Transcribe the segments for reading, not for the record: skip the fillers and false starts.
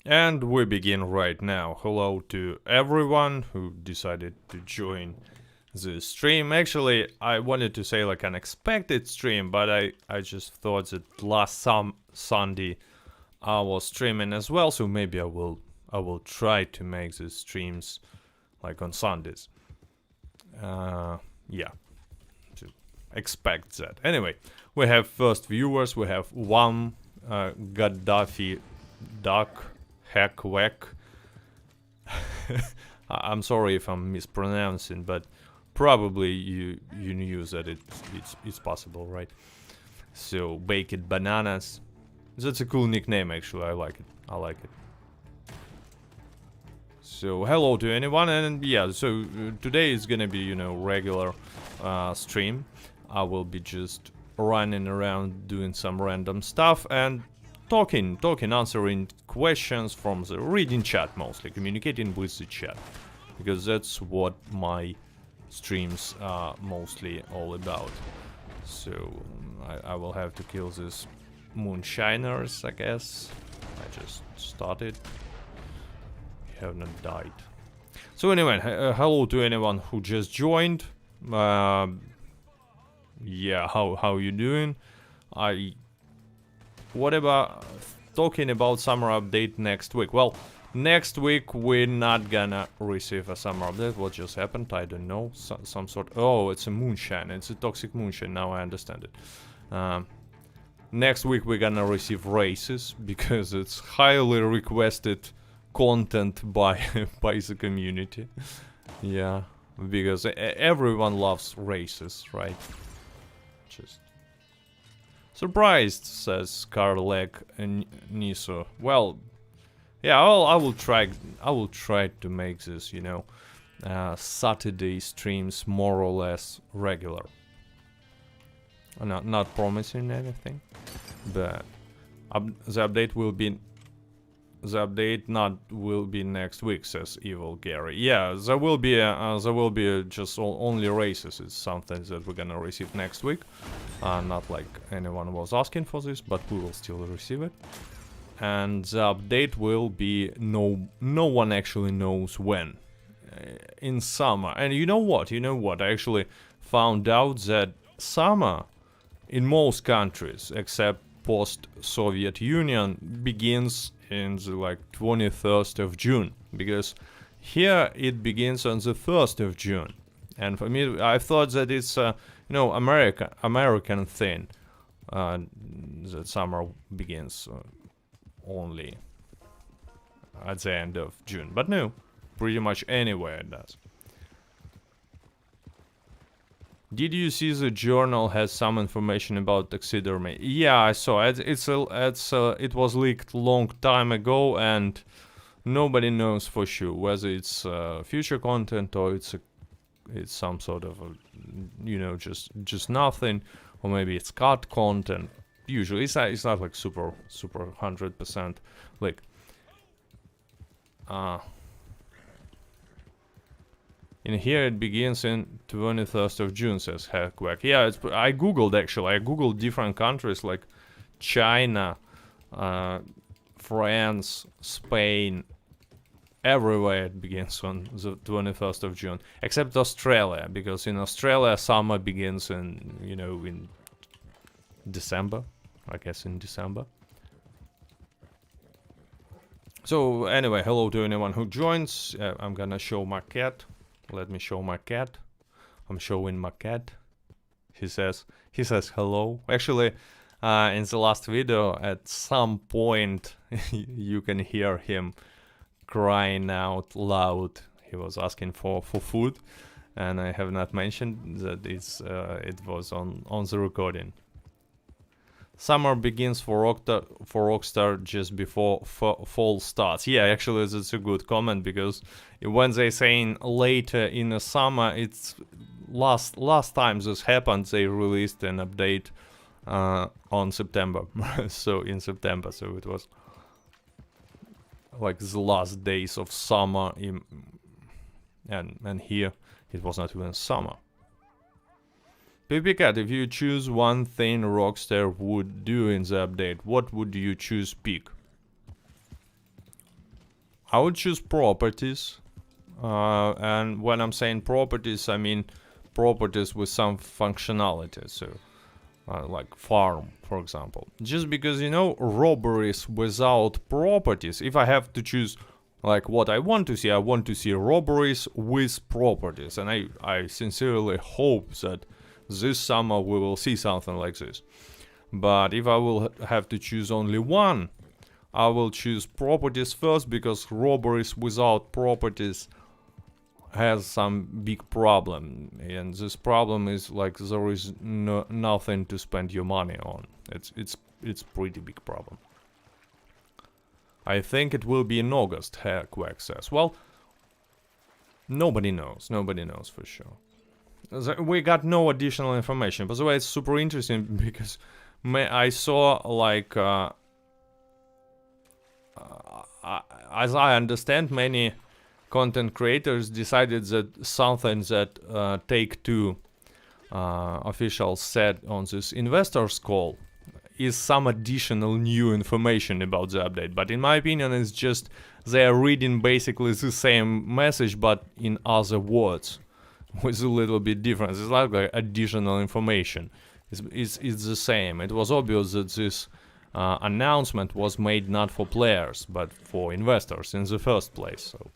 And we begin right now. Hello to everyone who decided to join the stream. Actually, I wanted to say like an expected stream, but I just thought that last Sunday I was streaming as well, so maybe I will try to make the streams like on Sundays. Yeah, to expect that. Anyway, we have first viewers. We have one Gaddafi Duck Heck Weck. I'm sorry if I'm mispronouncing, but probably you knew that it's possible, right? So baked bananas. That's a cool nickname, actually. I like it. I like it. So hello to anyone, and yeah. So today is gonna be regular stream. I will be just running around doing some random stuff and talking, answering questions from the reading chat, mostly communicating with the chat, because that's what my streams are mostly all about. So I will have to kill these moonshiners, I guess. I just started. Have not died. So anyway, hello to anyone who just joined. Yeah, how you doing? What about talking about summer update next week? Well, next week we're not gonna receive a summer update. What just happened? I don't know. Some sort. Oh, it's a moonshine. It's a toxic moonshine. Now I understand it. Next week we're gonna receive races because it's highly requested content by by the community. Yeah, because everyone loves races, right? Just surprised, says Karlek Niso. Well, yeah, I will try. I will try to make this, Saturday streams more or less regular. Not promising anything, but the update will be. The update will be next week, says Evil Gary. Yeah, there will be just only races. It's something that we're gonna receive next week. Not like anyone was asking for this, but we will still receive it. And the update will be no one actually knows when. In summer. And you know what? I actually found out that summer in most countries except post-Soviet Union begins in the 21st of June, because here it begins on the 1st of June. And for me, I thought that it's American thing, that summer begins only at the end of June. But no, pretty much anywhere it does. Did you see the journal has some information about taxidermy? Yeah, I saw it. It was leaked long time ago, and nobody knows for sure whether it's future content or it's some sort of just nothing, or maybe it's cut content. Usually, it's not like super 100% like. In here it begins in 21st of June, says Hackwack. Yeah, I googled actually. I googled different countries like China, France, Spain. Everywhere it begins on the 21st of June, except Australia, because in Australia summer begins in December. I guess in December. So anyway, hello to anyone who joins. I'm gonna show my cat. Let me show my cat. I'm showing my cat. He says hello. Actually, in the last video, at some point, you can hear him crying out loud. He was asking for food, and I have not mentioned that it was on the recording. Summer begins for Rockstar just before fall starts. Yeah, actually that's a good comment, because when they saying later in the summer, it's last time this happened, they released an update on September. So in September, so it was like the last days of summer and here it was not even summer. PPCat, if you choose one thing Rockstar would do in the update, what would you choose pick? I would choose properties. And when I'm saying properties, I mean properties with some functionality. So, like farm, for example. Just because, you know, robberies without properties, if I have to choose like what I want to see robberies with properties. And I sincerely hope that this summer we will see something like this. But if I will have to choose only one, I will choose properties first, because robberies without properties has some big problem, and this problem is like there is nothing to spend your money on. It's pretty big problem. I think it will be in August, Quack says. Well, nobody knows for sure. We got no additional information. By the way, it's super interesting because I saw like as I understand, many content creators decided that something that Take-Two officials said on this investors call is some additional new information about the update. But in my opinion, it's just they are reading basically the same message but in other words with a little bit difference. It's like additional information. It's the same. It was obvious that this announcement was made not for players but for investors in the first place. So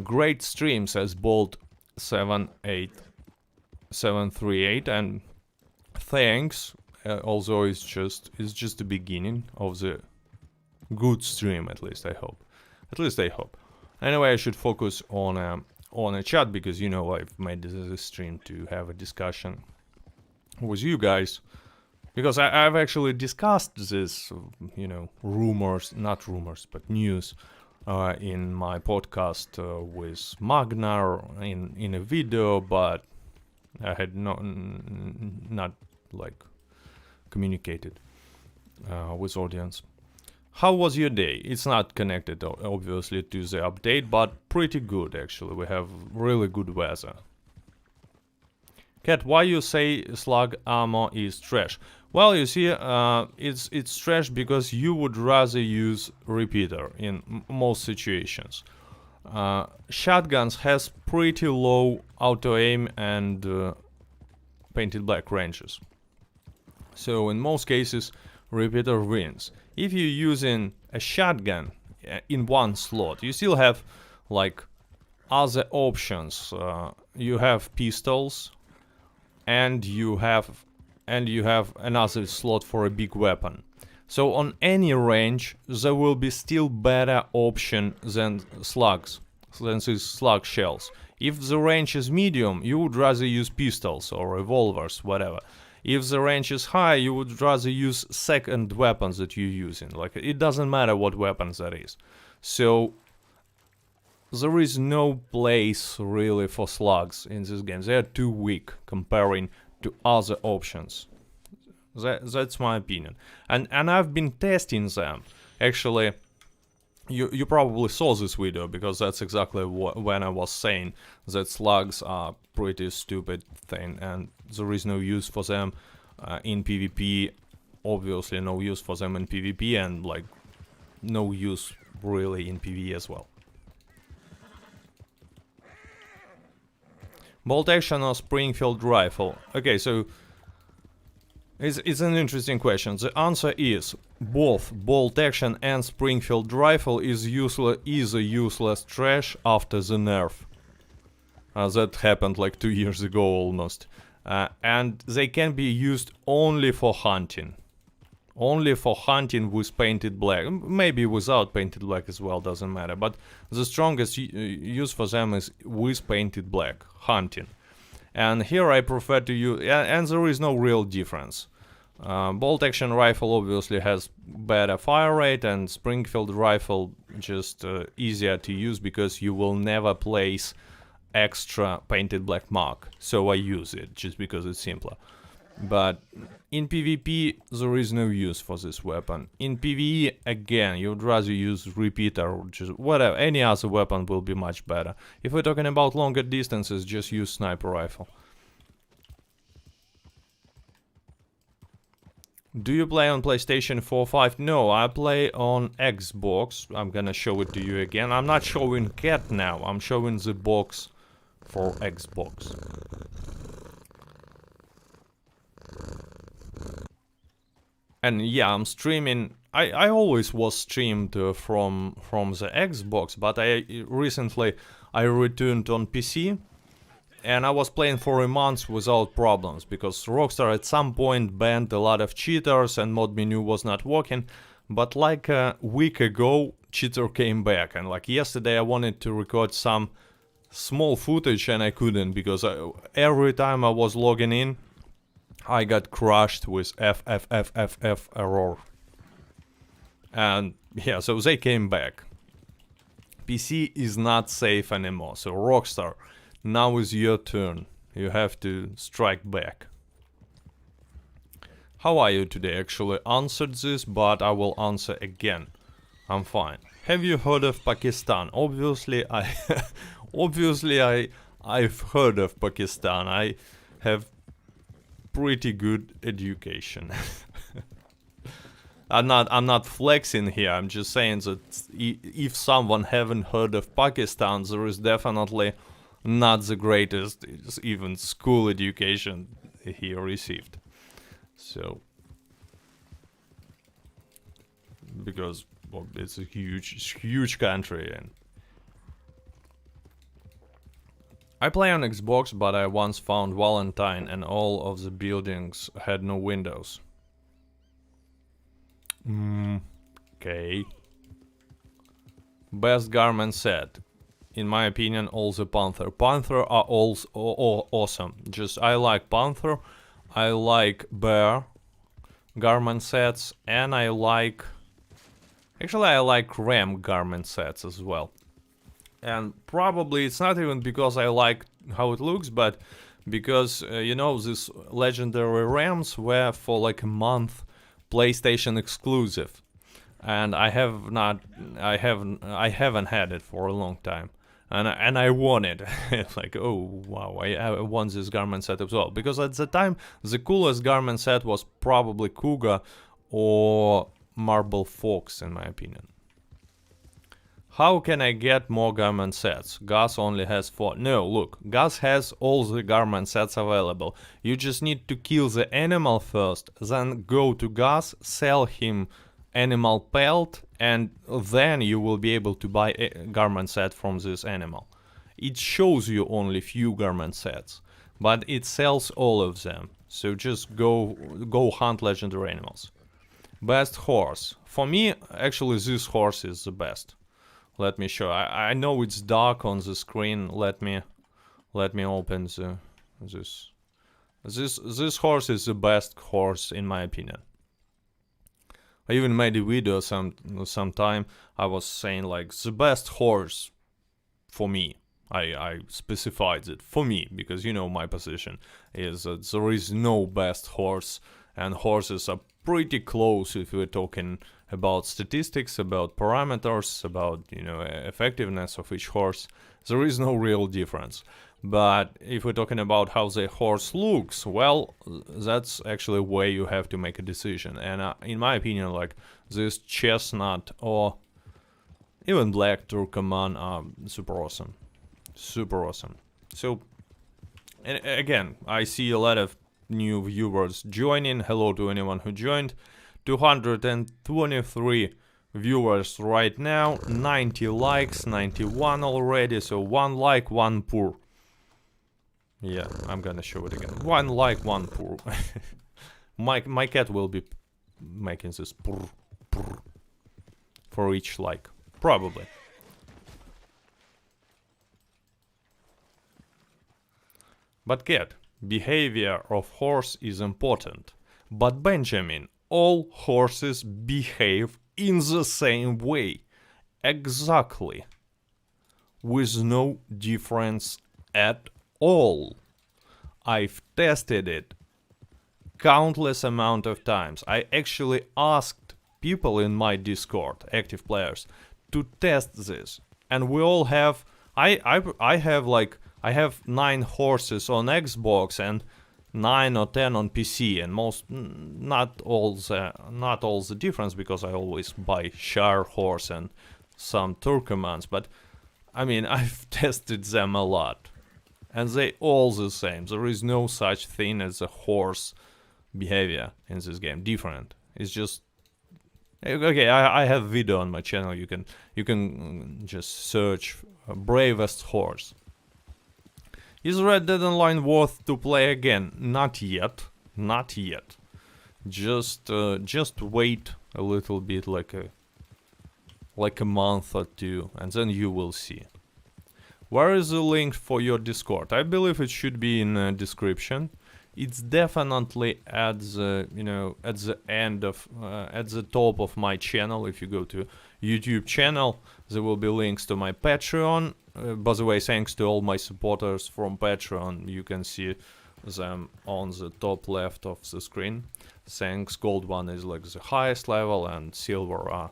great stream, says Bolt 78738, and thanks. Although it's just the beginning of the good stream, at least I hope. Anyway, I should focus on a chat, because you know I've made this stream to have a discussion with you guys, because I've actually discussed this, you know, not rumors, but news in my podcast with Magnar in a video, but I had not like communicated with audience. How was your day? It's not connected obviously to the update, but pretty good actually. We have really good weather. Cat, why you say slug ammo is trash? Well, you see, it's trash because you would rather use repeater in most situations. Shotguns has pretty low auto aim and painted black ranges. So in most cases, repeater wins. If you're using a shotgun in one slot, you still have like other options. You have pistols, and you have another slot for a big weapon. So on any range, there will be still better option than these slug shells. If the range is medium, you would rather use pistols or revolvers, whatever. If the range is high, you would rather use second weapons that you're using. Like, it doesn't matter what weapons that is. So there is no place really for slugs in this game. They are too weak comparing to other options. That's my opinion. And I've been testing them. Actually, you probably saw this video, because that's exactly when I was saying that slugs are pretty stupid thing and there is no use for them in PvP. Obviously no use for them in PvP, and like no use really in PvE as well. Bolt action or Springfield rifle? Okay, so it's an interesting question. The answer is both bolt action and Springfield rifle is a useless trash after the nerf. That happened like 2 years ago almost. And they can be used only for hunting. Only for hunting with painted black. Maybe without painted black as well, doesn't matter. But the strongest use for them is with painted black, hunting. And here I prefer to use, and there is no real difference. Bolt action rifle obviously has better fire rate, and Springfield rifle just easier to use because you will never place extra painted black mark. So I use it just because it's simpler. But in PvP there is no use for this weapon. In PvE, again, you'd rather use repeater or just whatever, any other weapon will be much better. If we're talking about longer distances, just use sniper rifle. Do you play on PlayStation 4 or 5? No, I play on Xbox. I'm gonna show it to you again. I'm not showing cat now. I'm showing the box for Xbox. And yeah, I'm streaming. I always was streamed from the Xbox, but I recently returned on PC. And I was playing for a month without problems, because Rockstar at some point banned a lot of cheaters and mod menu was not working. But like a week ago, cheater came back, and like yesterday I wanted to record some small footage and I couldn't, because every time I was logging in, I got crushed with FFFFF error. And yeah, so they came back. PC is not safe anymore, so Rockstar, now is your turn. You have to strike back. How are you today? Actually answered this, but I will answer again. I'm fine. Have you heard of Pakistan? Obviously I've heard of Pakistan. I have pretty good education. I'm not flexing here. I'm just saying that if someone haven't heard of Pakistan, there is definitely not the greatest, even school education he received. So, because well, it's a huge country, and I play on Xbox, but I once found Valentine and all of the buildings had no windows. Okay. Best garment set. In my opinion, all the Panther. Panther are all awesome. Just I like Panther, I like Bear garment sets, and I like... Actually, I like Ram garment sets as well. And probably it's not even because I like how it looks, but because, you know, these legendary Rams were for like a month PlayStation exclusive. And I haven't had it for a long time. And I won it. It's like, oh wow, I won this garment set as well. Because at the time, the coolest garment set was probably Cougar or Marble Fox, in my opinion. How can I get more garment sets? Gus only has 4. No, look, Gus has all the garment sets available. You just need to kill the animal first, then go to Gus, sell him animal pelt, and then you will be able to buy a garment set from this animal. It shows you only few garment sets, but it sells all of them. So just go hunt legendary animals. Best horse. For me, actually, this horse is the best. Let me show. I know it's dark on the screen. Let me open this. This horse is the best horse in my opinion. I even made a video sometime. I was saying like the best horse for me. I specified it for me because you know my position is that there is no best horse, and horses are pretty close if we're talking about statistics, about parameters, about, you know, effectiveness of each horse. There is no real difference. But if we're talking about how the horse looks, well, that's actually where you have to make a decision. And in my opinion, like this chestnut or even black Turkoman are super awesome. Super awesome. So, and again, I see a lot of new viewers joining. Hello to anyone who joined. 223 viewers right now, 90 likes, 91 already, so 1 like, 1 poor. Yeah, I'm gonna show it again. 1 like, 1 poor. my cat will be making this purr, purr for each like, probably. But cat, behavior of horse is important. But Benjamin, all horses behave in the same way. Exactly. With no difference at all. I've tested it countless amount of times. I actually asked people in my Discord, active players, to test this. And we all have... I have 9 horses on Xbox, and 9 or 10 on PC, and not all the difference, because I always buy Shire Horse and some Turkomans, but I mean, I've tested them a lot, and they all the same. There is no such thing as a horse behavior in this game. Different. It's just okay. I have video on my channel. You can just search bravest horse. Is Red Dead Online worth to play again? Not yet. Not yet. Just wait a little bit, like a month or two, and then you will see. Where is the link for your Discord? I believe it should be in the description. It's definitely at the at the end of at the top of my channel. If you go to YouTube channel, there will be links to my Patreon. By the way, thanks to all my supporters from Patreon. You can see them on the top left of the screen. Thanks. Gold one is like the highest level, and silver are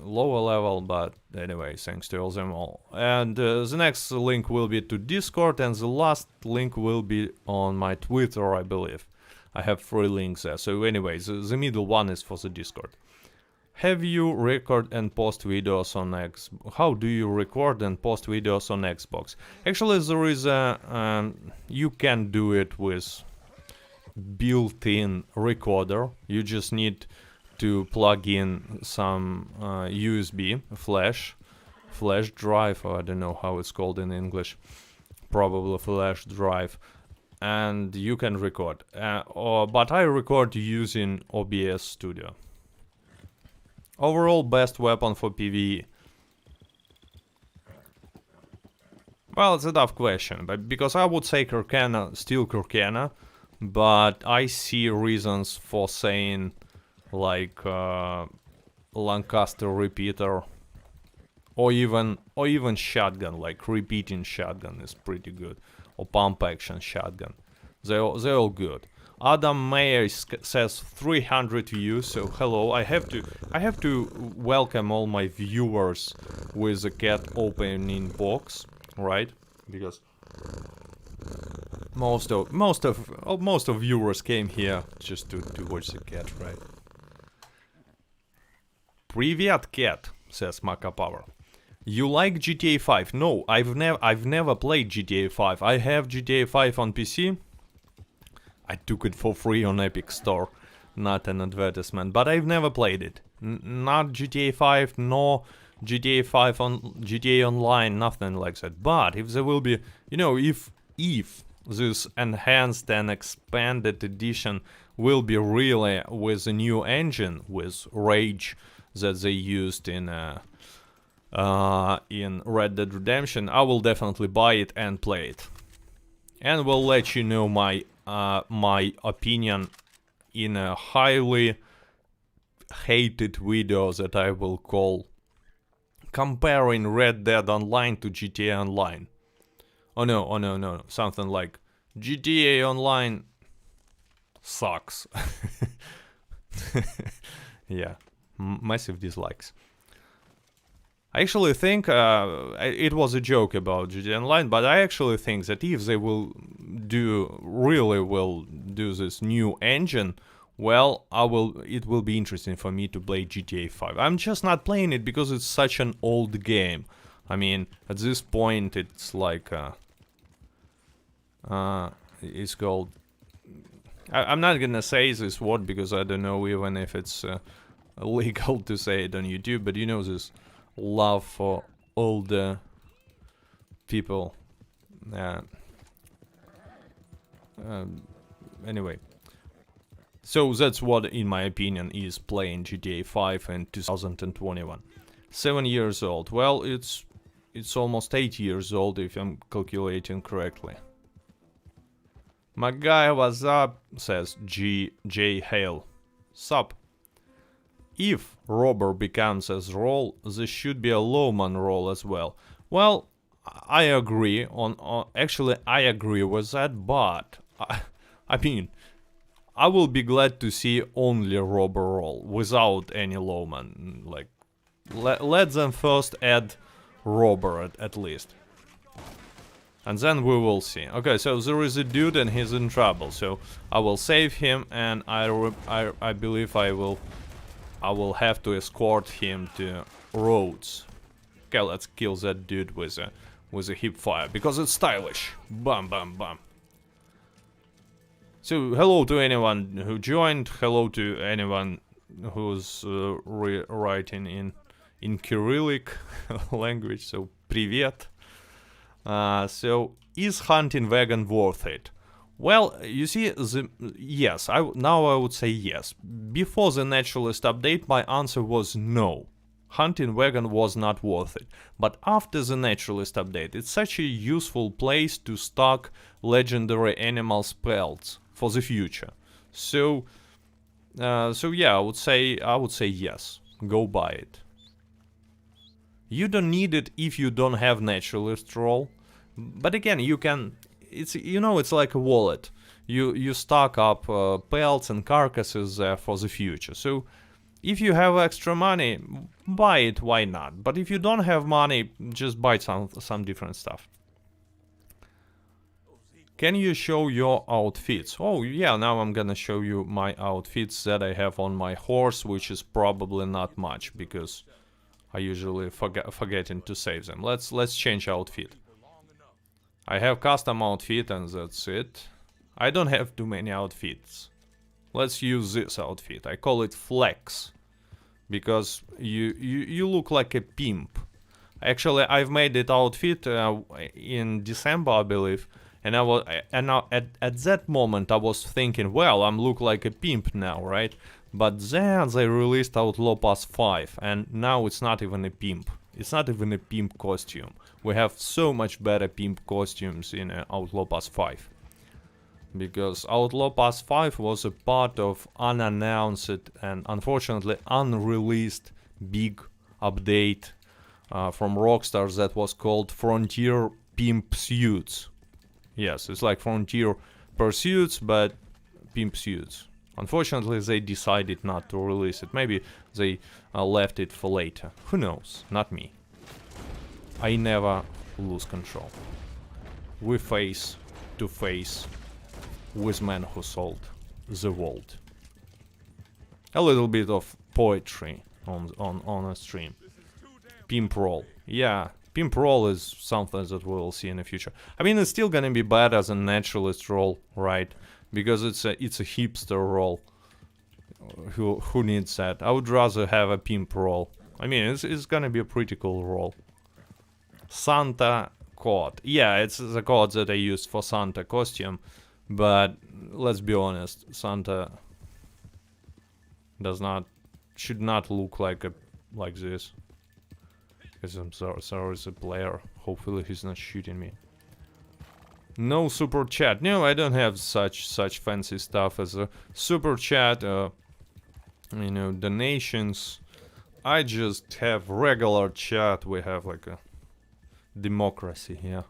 lower level, but anyway, thanks to all them all. And the next link will be to Discord, and the last link will be on my Twitter, I believe. I have 3 links there. So anyway, the middle one is for the Discord. Have you record and post videos on How do you record and post videos on Xbox? Actually, there is a you can do it with built-in recorder. You just need to plug in some USB flash drive, or I don't know how it's called in English, probably flash drive, and you can record. But I record using OBS Studio. Overall best weapon for PvE. Well, it's a tough question, but because I would say Kurkana, still Kurkana, but I see reasons for saying like Lancaster repeater, or even shotgun, like repeating shotgun is pretty good, or pump action shotgun. They're all good. Adam Mayer says 300 views, so hello. I have to welcome all my viewers with a cat opening box, right? Because most of viewers came here just to watch the cat, right? Привет, cat, says Maca Power. You like GTA 5? No, I've never played GTA 5. I have GTA 5 on PC. I took it for free on Epic Store, not an advertisement, but I've never played it. Not GTA 5, nor GTA 5 on GTA Online, nothing like that. But if there will be, if this enhanced and expanded edition will be really with a new engine, with Rage that they used in Red Dead Redemption, I will definitely buy it and play it, and will let you know my opinion in a highly hated video that I will call comparing Red Dead Online to GTA Online. Oh no, something like GTA Online sucks. Yeah, massive dislikes. I actually think it was a joke about GTA Online, but I actually think that if they will do this new engine, well, it will be interesting for me to play GTA 5. I'm just not playing it because it's such an old game. I mean, at this point, it's like it's called. I'm not gonna say this word because I don't know even if it's legal to say it on YouTube, but this love for older people. Anyway, so that's what, in my opinion, is playing GTA 5 in 2021. 7 years old. Well, it's almost 8 years old if I'm calculating correctly. My guy, what's up? Says J Hale. Sup? If robber becomes as role, there should be a lawman role as well. Well, I agree actually I agree with that, but I mean, I will be glad to see only robber role without any lawman. Like, let them first add robber at least. And then we will see. Okay, so there is a dude and he's in trouble. So I will save him, and I believe I will have to escort him to Rhodes. Okay, let's kill that dude with a hip fire because it's stylish. Bam, bam, bam. So hello to anyone who joined. Hello to anyone who's writing in Cyrillic language. So привет. So is hunting wagon worth it? Well, you see, yes. Now I would say yes. Before the naturalist update, my answer was no. Hunting wagon was not worth it. But after the naturalist update, it's such a useful place to stock legendary animal spells for the future. So yeah, I would say yes. Go buy it. You don't need it if you don't have naturalist roll. But again, you can. It's like a wallet. You stock up pelts and carcasses there for the future. So if you have extra money, buy it. Why not? But if you don't have money, just buy some different stuff. Can you show your outfits? Oh yeah, now I'm gonna show you my outfits that I have on my horse, which is probably not much because I usually forgetting to save them. Let's change outfit. I have custom outfit and that's it. I don't have too many outfits. Let's use this outfit. I call it Flex because you look like a pimp. Actually, I've made it outfit in December, I believe, and at that moment I was thinking, well, I'm look like a pimp now, right? But then they released Outlaw Pass 5, and now it's not even a pimp. It's not even a pimp costume. We have so much better pimp costumes in Outlaw Pass 5. Because Outlaw Pass 5 was a part of unannounced and unfortunately unreleased big update from Rockstar that was called Frontier Pimp Suits. Yes, it's like Frontier Pursuits, but pimp suits. Unfortunately, they decided not to release it. Maybe they left it for later. Who knows? Not me. I never lose control. We face to face with man who sold the world. A little bit of poetry on a stream. Pimp roll. Yeah, pimp roll is something that we will see in the future. I mean, it's still gonna be better than naturalist roll, right? Because it's a hipster roll. Who needs that? I would rather have a pimp roll. I mean, it's gonna be a pretty cool roll. Santa coat. Yeah, it's the coat that I used for Santa costume. But let's be honest, Santa should not look like this. Because I'm sorry, as a player. Hopefully he's not shooting me. No super chat. No, I don't have such fancy stuff as a super chat. Donations. I just have regular chat. We have like a democracy here.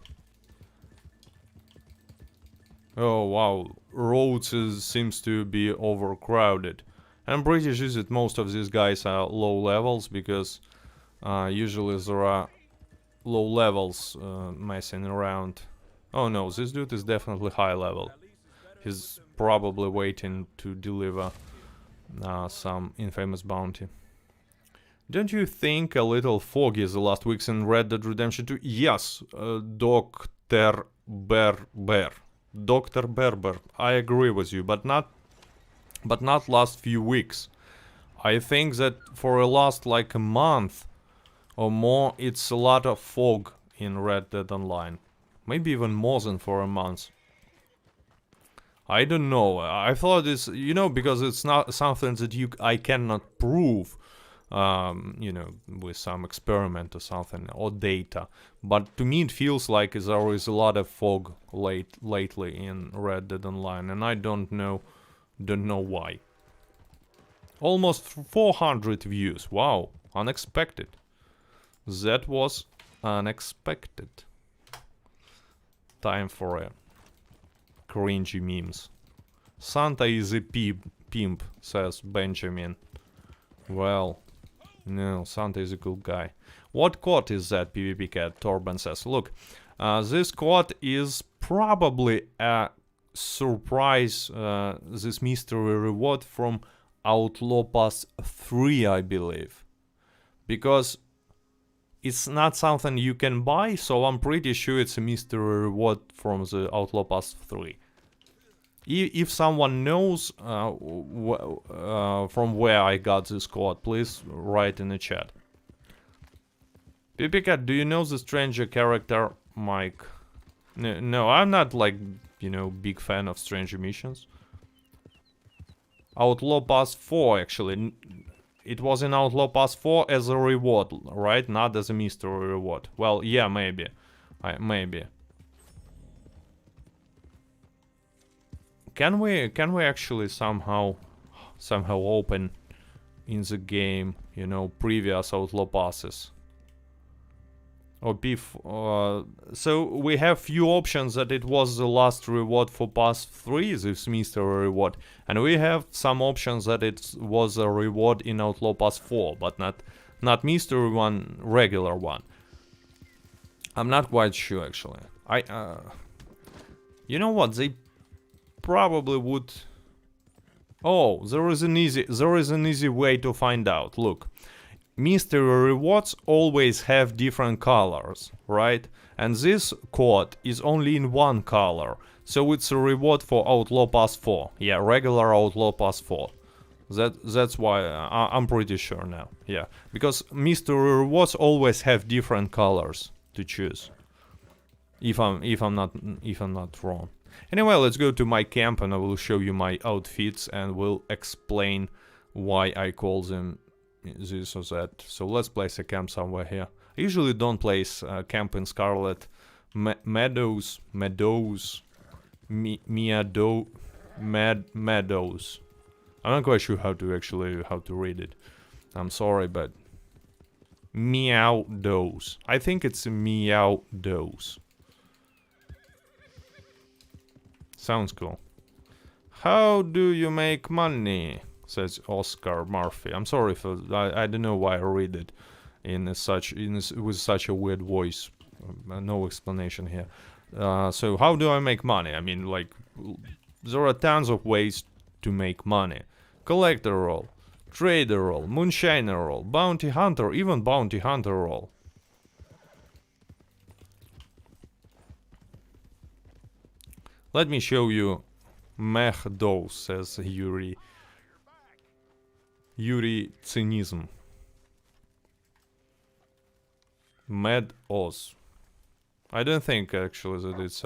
Oh wow, Rhodes seems to be overcrowded. I'm pretty sure that most of these guys are low levels because usually there are low levels messing around. Oh no, this dude is definitely high level. He's probably waiting to deliver some infamous bounty. Don't you think a little foggy the last weeks in Red Dead Redemption 2? Yes, Dr. Berber. Dr. Berber, I agree with you, but not last few weeks. I think that for the last like a month or more, it's a lot of fog in Red Dead Online. Maybe even more than for a month. I don't know. I thought it's, because it's not something that I cannot prove, with some experiment or something, or data. But to me it feels like there is a lot of fog lately in Red Dead Online, and I don't know why. Almost 400 views. Wow, unexpected. That was unexpected. Time for a cringy memes. Santa is a pimp, says Benjamin. Well, no, Santa is a cool guy. What coat is that, PvP Cat? Torben says. Look, This quad is probably a surprise, this mystery reward from Outlaw Pass 3, I believe. Because it's not something you can buy, so I'm pretty sure it's a mystery reward from the Outlaw Pass 3. If someone knows from where I got this quad, please write in the chat. PPCat, do you know the stranger character Mike? No, I'm not like, you know, big fan of stranger missions. Outlaw Pass 4, actually. It was in Outlaw Pass 4 as a reward, right? Not as a mystery reward. Well, yeah, maybe. Maybe. Can we actually somehow open in the game, you know, previous Outlaw Passes? Or so we have few options that it was the last reward for Pass 3, this mystery reward, and we have some options that it was a reward in Outlaw Pass 4, but not mystery one, regular one. I'm not quite sure actually. You know what? They probably would. Oh, there is an easy way to find out. Look. Mystery rewards always have different colors, right? And this quad is only in one color, so it's a reward for Outlaw Pass 4. Yeah, regular Outlaw Pass 4. That's why I'm pretty sure now. Yeah, because mystery rewards always have different colors to choose. If I'm not wrong. Anyway, let's go to my camp and I will show you my outfits and will explain why I call them this or that. So let's place a camp somewhere here. I usually don't place camp in Scarlet Meadows. Meadows. I'm not quite sure how to read it. I'm sorry, but Meowdows. I think it's Meowdows. Sounds cool. How do you make money? Says Oscar Murphy. I'm sorry for I don't know why I read it with such a weird voice. No explanation here. So how do I make money? I mean, like, there are tons of ways to make money. Collector role, trader role, moonshiner role, bounty hunter, even bounty hunter role. Let me show you Mehdos, says Eurovision. Mad Oz. I don't think actually that it's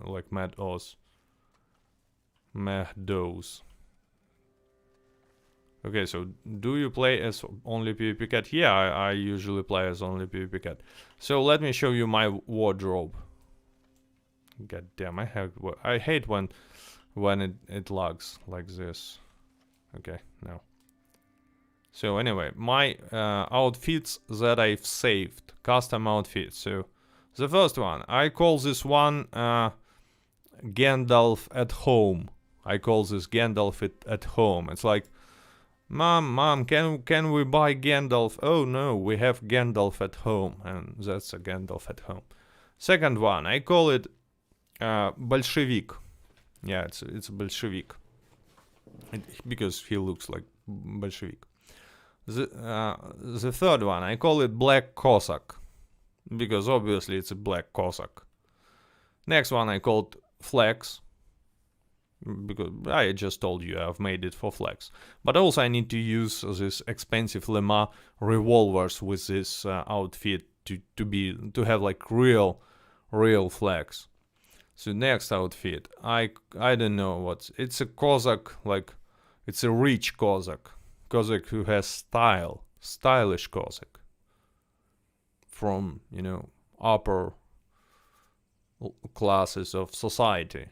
like Mad Oz. Mehdos. Okay, so do you play as only PvPCat? Yeah, I usually play as only PvPCat. So let me show you my wardrobe. God damn, I hate when it lags like this. Okay, now. So anyway, my outfits that I've saved, custom outfits. So the first one, I call this one Gandalf at home. I call this Gandalf at home. It's like, Mom, can we buy Gandalf? Oh no, we have Gandalf at home, and that's a Gandalf at home. Second one, I call it Bolshevik. Yeah, it's a Bolshevik, because he looks like Bolshevik. The third one, I call it Black Cossack, because obviously it's a Black Cossack. Next one I called Flex, because I just told you I've made it for Flex. But also I need to use this expensive Lema revolvers with this outfit to have like real Flex. So next outfit, I don't know it's a Cossack, like it's a rich Cossack who has style, stylish Cossack from, you know, upper classes of society.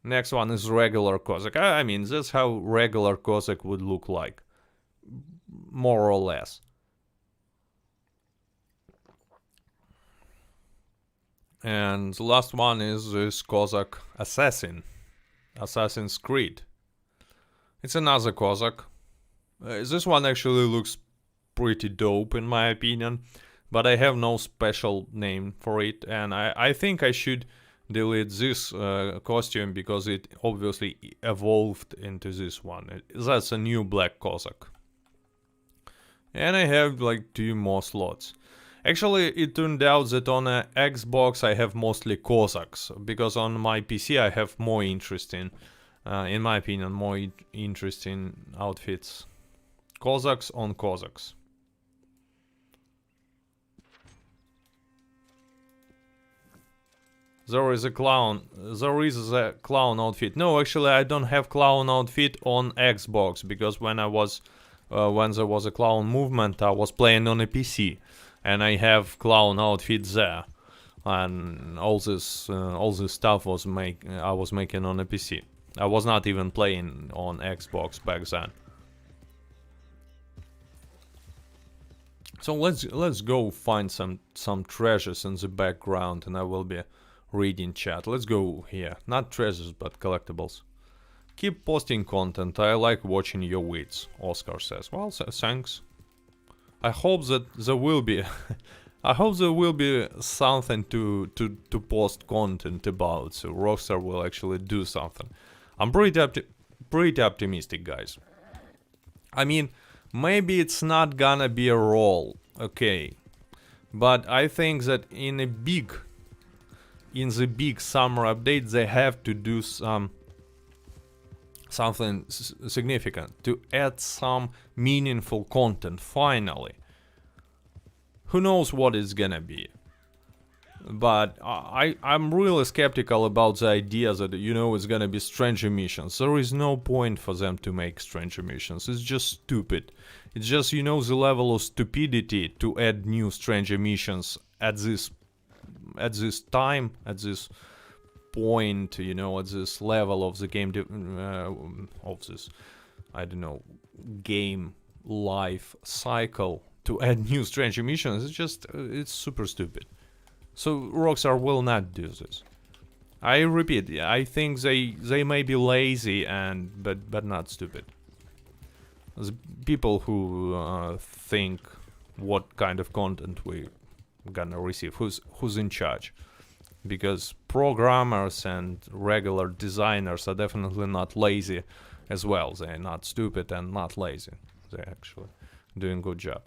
Next one is regular Cossack. I mean, that's how regular Cossack would look like, more or less. And the last one is this Cossack Assassin, Assassin's Creed. It's another Cossack. This one actually looks pretty dope in my opinion, but I have no special name for it, and I think I should delete this costume because it obviously evolved into this one. That's a new Black Cossack. And I have like 2 more slots. Actually, it turned out that on a Xbox I have mostly Cossacks, because on my PC I have more interesting, in my opinion, more interesting outfits. Cossacks on Cossacks. There is a clown outfit. No, actually I don't have clown outfit on Xbox, because when there was a clown movement I was playing on a PC. And I have clown outfit there, and all this stuff I was making on a PC. I was not even playing on Xbox back then. So let's go find some treasures in the background, and I will be reading chat. Let's go here. Not treasures, but collectibles. Keep posting content. I like watching your vids, Oscar says. Well, thanks. I hope that there will be I hope there will be something to post content about, so Rockstar will actually do something. I'm pretty optimistic, guys. I mean, maybe it's not gonna be a role, okay, but I think that in the big summer update they have to do something significant, to add some meaningful content finally. Who knows what it's gonna be, but I'm really skeptical about the idea that, you know, it's gonna be stranger missions. There is no point for them to make stranger missions. It's just stupid. It's just, you know, the level of stupidity to add new stranger missions at this time, at this point, you know, at this level of the game, of this, I don't know, game life cycle, to add new stranger missions. It's just, it's super stupid. So Rockstar will not do this. I repeat, I think they may be lazy but not stupid. The people who think what kind of content we gonna receive, who's in charge. Because programmers and regular designers are definitely not lazy as well. They're not stupid and not lazy. They're actually doing a good job.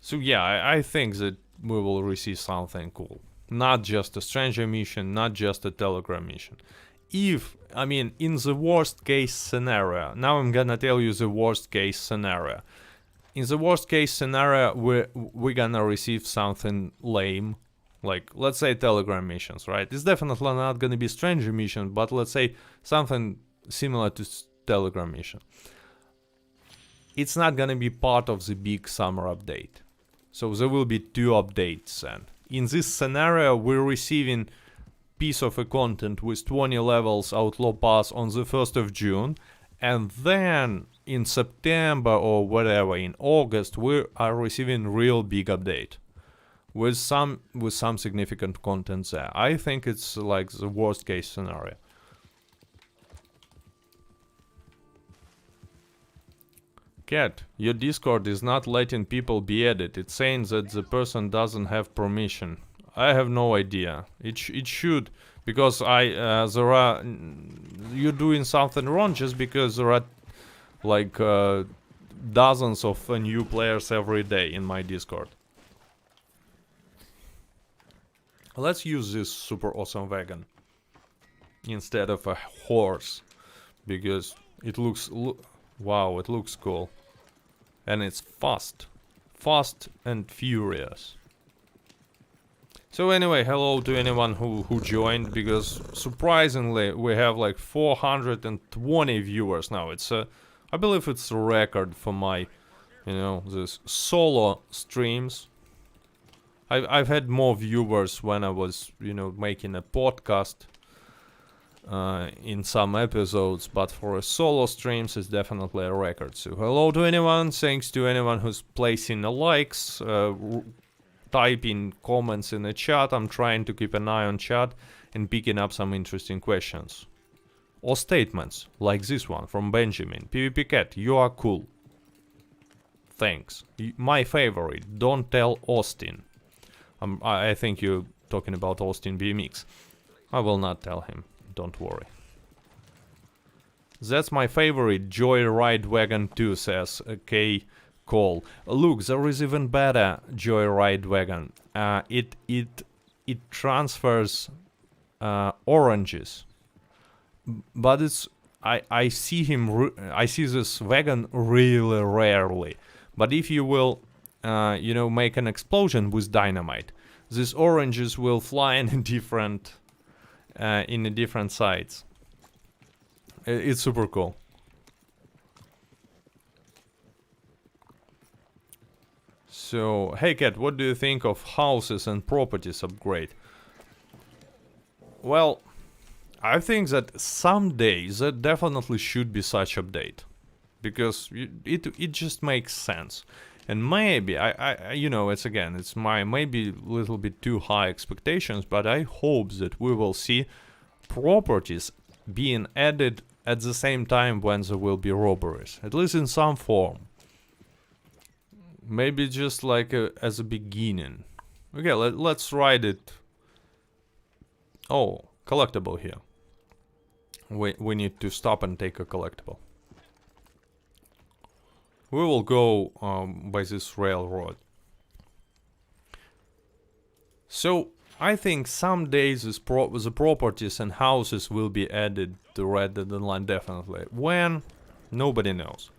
So yeah, I think that we will receive something cool. Not just a stranger mission, not just a telegram mission. I mean, in the worst case scenario, now I'm gonna tell you the worst case scenario. In the worst case scenario, we're gonna receive something lame, like, let's say telegram missions, right? It's definitely not gonna be stranger mission, but let's say something similar to telegram mission. It's not gonna be part of the big summer update. So there will be 2 updates, and in this scenario we're receiving piece of a content with 20 levels Outlaw Pass on the 1st of June, and then in September or whatever, in August, we are receiving real big update with some significant content there. I think it's like the worst case scenario. Cat, your Discord is not letting people be added. It's saying that the person doesn't have permission. I have no idea. It should, because you're doing something wrong just because there are like dozens of new players every day in my Discord. Let's use this super awesome wagon instead of a horse, because it looks wow, it looks cool, and it's fast and furious. So anyway, hello to anyone who joined, because surprisingly we have like 420 viewers now. It's I believe it's a record for my, you know, this solo streams. I've had more viewers when I was, you know, making a podcast in some episodes, but for a solo streams it's definitely a record. So hello to anyone, thanks to anyone who's placing the likes, typing comments in the chat. I'm trying to keep an eye on chat and picking up some interesting questions. Or statements, like this one from Benjamin. PvP Cat, you are cool. Thanks. My favorite. Don't tell Austin. I think you're talking about Austin BMX. I will not tell him. Don't worry. That's my favorite. Joyride Wagon 2, says K. Cole. Look, there is even better Joyride Wagon. It transfers oranges, but it's I see this wagon really rarely. But if you will, you know, make an explosion with dynamite, these oranges will fly in different sides. It's super cool. So, hey Cat, what do you think of houses and properties upgrade? Well, I think that someday there definitely should be such update, because it just makes sense. And maybe you know, it's my maybe a little bit too high expectations, but I hope that we will see properties being added at the same time when there will be robberies, at least in some form. Maybe just like as a beginning. Okay, let's write it. Oh, collectible here. We need to stop and take a collectible. We will go by this railroad. So I think someday the properties and houses will be added to Red Dead Online, definitely. When? Nobody knows.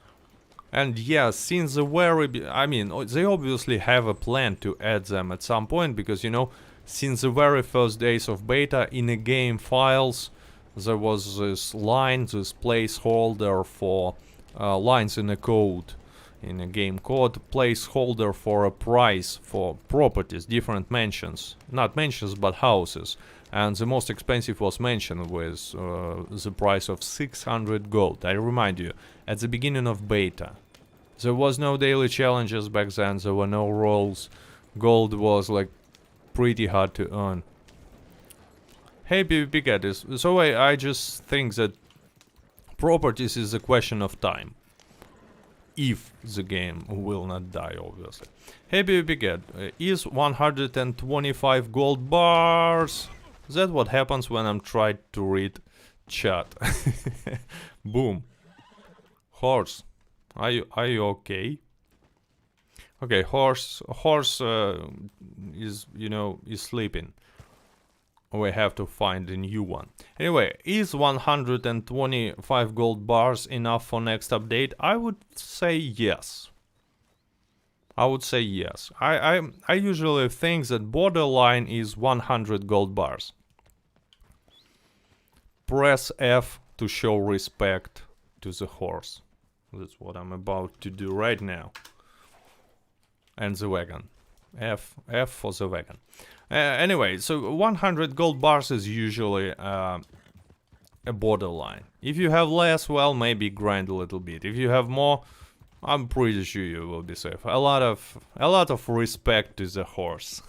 And yeah, since the very... I mean, they obviously have a plan to add them at some point, because, you know, since the very first days of beta, in the game files, there was this line, this placeholder for lines in the code, in a game code, placeholder for a price for properties, different mansions. Not mansions, but houses. And the most expensive was mansion with the price of 600 gold. I remind you, at the beginning of beta. There was no daily challenges back then, there were no rolls. Gold was like pretty hard to earn. Hey PvP Cat is, so I just think that properties is a question of time. If the game will not die, obviously. Hey PvP Cat, is 125 gold bars? That's what happens when I'm trying to read chat. Boom. Horse. Are you okay? Okay, horse is, you know, is sleeping. We have to find a new one. Anyway, is 125 gold bars enough for next update? I would say yes. I would say yes. I usually think that borderline is 100 gold bars. Press F to show respect to the horse. That's what I'm about to do right now. And the wagon. F for the wagon. Anyway, so 100 gold bars is usually a borderline. If you have less, well, maybe grind a little bit. If you have more, I'm pretty sure you will be safe. A lot of respect to the horse.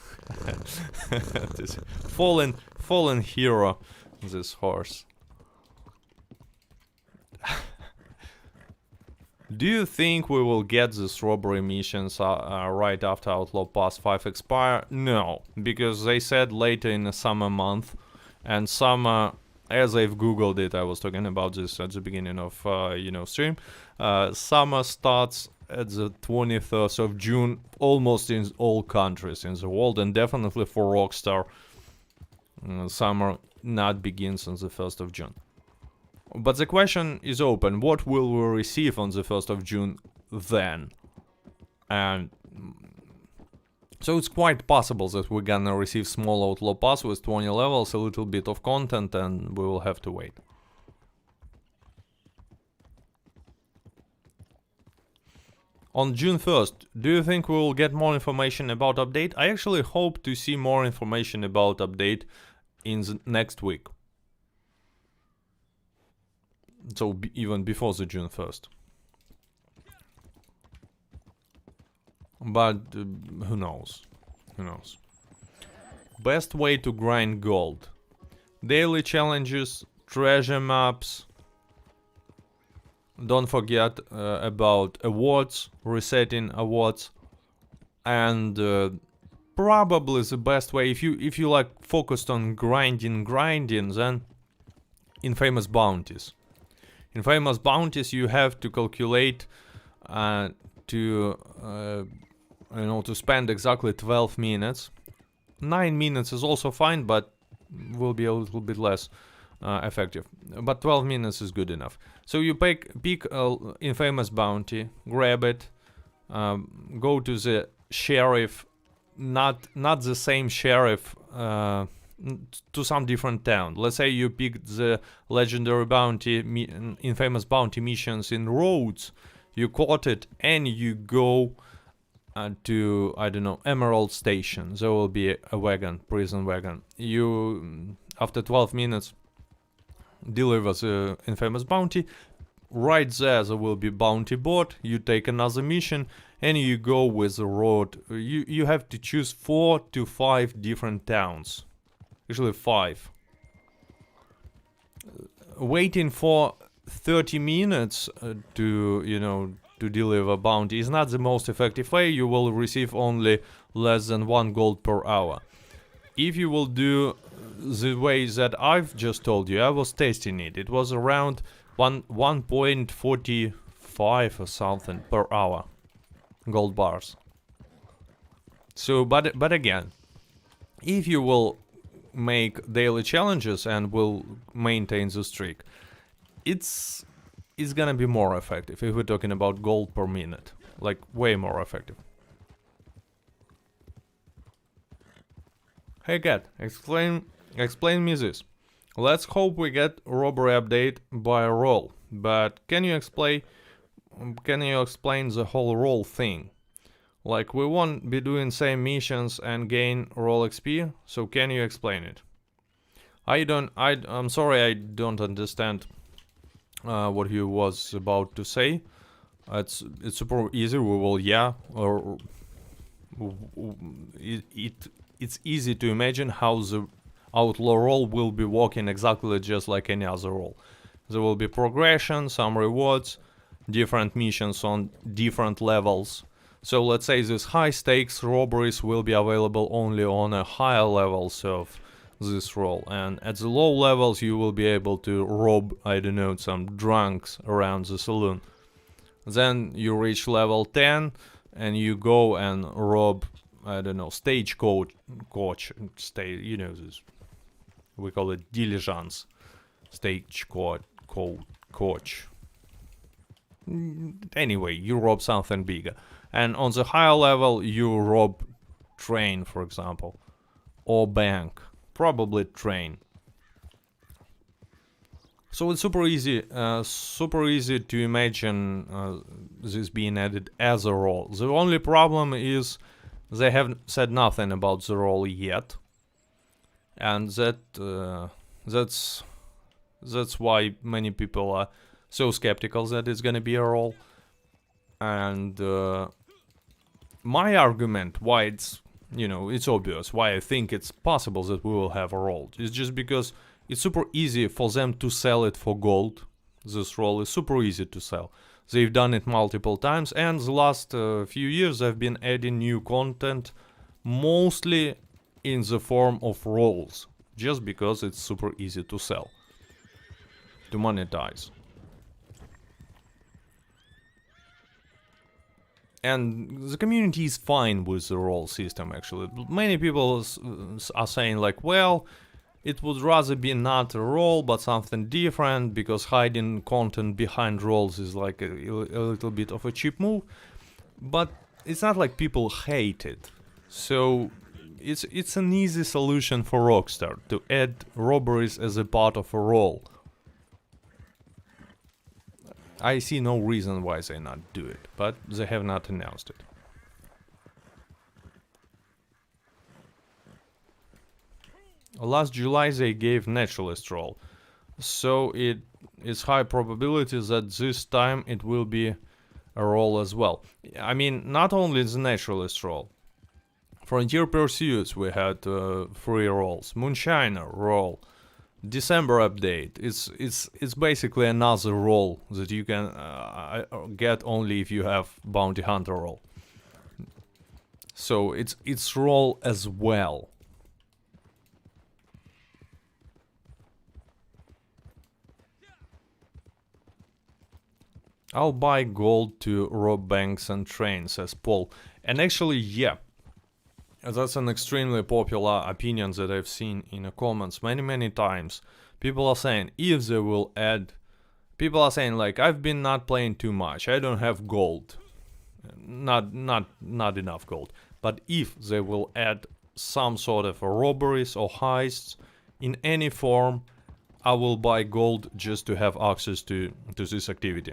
This fallen hero, this horse. Do you think we will get these robbery missions right after Outlaw Pass 5 expire? No, because they said later in the summer month, and summer, as I've googled it, I was talking about this at the beginning of you know, stream. Summer starts at the 23rd of June, almost in all countries in the world, and definitely for Rockstar, summer not begins on the 1st of June. But the question is open, what will we receive on the 1st of June then? And so it's quite possible that we're gonna receive small Outlaw Pass with 20 levels, a little bit of content, and we will have to wait. On June 1st, do you think we will get more information about update? I actually hope to see more information about update in the next week. So even before the June 1st. But who knows? Who knows? Best way to grind gold. Daily challenges, treasure maps. Don't forget about awards, resetting awards, and probably the best way, if you like focused on grinding, then infamous bounties. Infamous bounties you have to calculate to to spend exactly 12 minutes. 9 minutes is also fine, but will be a little bit less effective. But 12 minutes is good enough. So you pick infamous bounty, grab it, go to the sheriff, not the same sheriff, to some different town. Let's say you picked the legendary bounty, infamous bounty missions in Rhodes. You caught it and you go to, I don't know, Emerald Station. There will be a wagon, prison wagon. You, after 12 minutes, deliver the infamous bounty. Right there will be bounty board. You take another mission and you go with the road. You have to choose 4 to 5 different towns. Usually 5. Waiting for 30 minutes to deliver bounty is not the most effective way. You will receive only less than 1 gold per hour. If you will do the way that I've just told you, I was testing it. It was around 1.45 or something per hour gold bars. So, but again, if you will make daily challenges and will maintain the streak, it's gonna be more effective if we're talking about gold per minute, like way more effective. Hey cat, explain me this. Let's hope we get robbery update by role, but can you explain the whole role thing? Like, we won't be doing same missions and gain role XP, so can you explain it? I'm sorry, I don't understand what he was about to say. It's super easy. We will it's easy to imagine how the outlaw role will be working exactly just like any other role. There will be progression, some rewards, different missions on different levels. So let's say these high stakes robberies will be available only on a higher levels of this role, and at the low levels you will be able to rob, I don't know, some drunks around the saloon. Then you reach level 10 and you go and rob, I don't know, stagecoach, you know, this, we call it diligence, stagecoach. Anyway, you rob something bigger. And on the higher level you rob train, for example, or bank, probably train. So it's super easy to imagine this being added as a role. The only problem is they haven't said nothing about the role yet, and that's why many people are so skeptical that it's gonna be a role. And my argument why it's, you know, it's obvious why I think it's possible that we will have a role is just because it's super easy for them to sell it for gold. This role is super easy to sell. They've done it multiple times, and the last few years they've been adding new content, mostly in the form of roles, just because it's super easy to sell, to monetize. And the community is fine with the role system, actually. Many people are saying like, well, it would rather be not a role but something different, because hiding content behind roles is like a little bit of a cheap move. But it's not like people hate it. So it's an easy solution for Rockstar to add robberies as a part of a role. I see no reason why they not do it, but they have not announced it. Last July they gave naturalist role, so it's high probability that this time it will be a role as well. I mean, not only the naturalist role. Frontier Pursuits we had 3 roles, Moonshiner role, December update. It's basically another role that you can get only if you have bounty hunter role. So it's role as well. I'll buy gold to rob banks and trains, says Paul. And actually, yeah, that's an extremely popular opinion that I've seen in the comments many times. People are saying if they will add, people are saying like, I've been not playing too much, I don't have gold, not enough gold. But if they will add some sort of robberies or heists in any form, I will buy gold just to have access to this activity.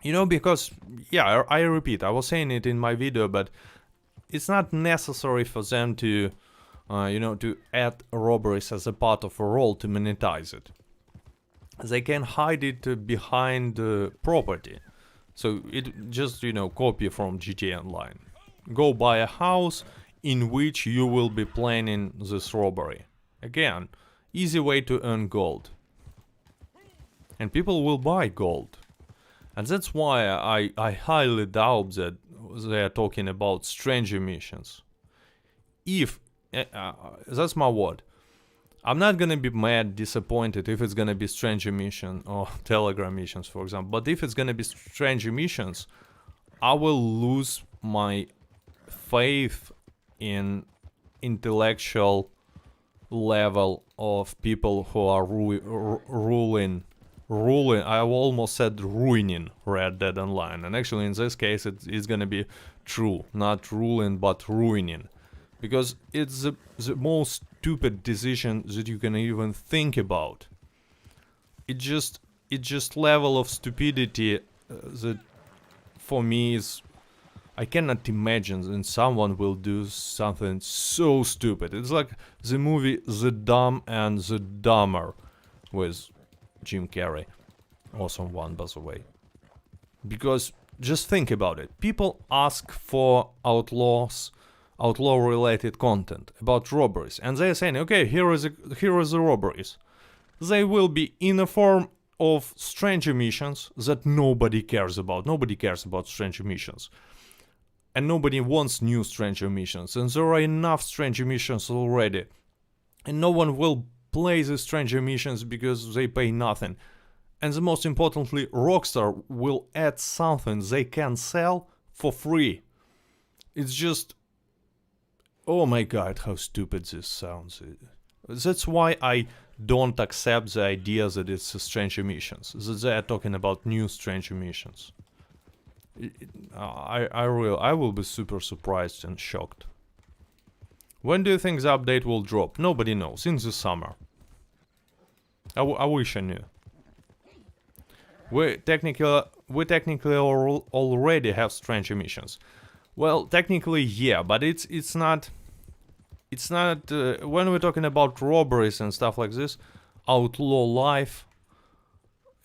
You know, because, yeah, I repeat, I was saying it in my video, but it's not necessary for them to, you know, to add robberies as a part of a role to monetize it. They can hide it behind property. So it just, you know, copy from GTA Online. Go buy a house in which you will be planning this robbery. Again, easy way to earn gold. And people will buy gold. And that's why I highly doubt that they are talking about stranger missions. If, that's my word, I'm not gonna be mad, disappointed if it's gonna be stranger mission or Telegram missions, for example. But if it's gonna be stranger missions, I will lose my faith in intellectual level of people who are ruling, I almost said ruining Red Dead Online, and actually in this case it's gonna be true, not ruling but ruining, because it's the most stupid decision that you can even think about. It just level of stupidity that for me is, I cannot imagine that someone will do something so stupid. It's like the movie The Dumb and the Dumber with Jim Carrey. Awesome one, by the way. Because just think about it. People ask for outlaw-related content about robberies, and they're saying, okay, here is the robberies. They will be in a form of stranger missions that nobody cares about. Nobody cares about stranger missions. And nobody wants new stranger missions. And there are enough stranger missions already. And no one will play the stranger missions because they pay nothing. And the most importantly, Rockstar will add something they can sell for free. It's just, oh my god, how stupid this sounds. That's why I don't accept the idea that it's stranger missions, that they are talking about new stranger missions. I will be super surprised and shocked. When do you think the update will drop? Nobody knows. In the summer. I wish I knew. We technically already have stranger missions. Well, technically, yeah, but it's not. When we're talking about robberies and stuff like this, outlaw life.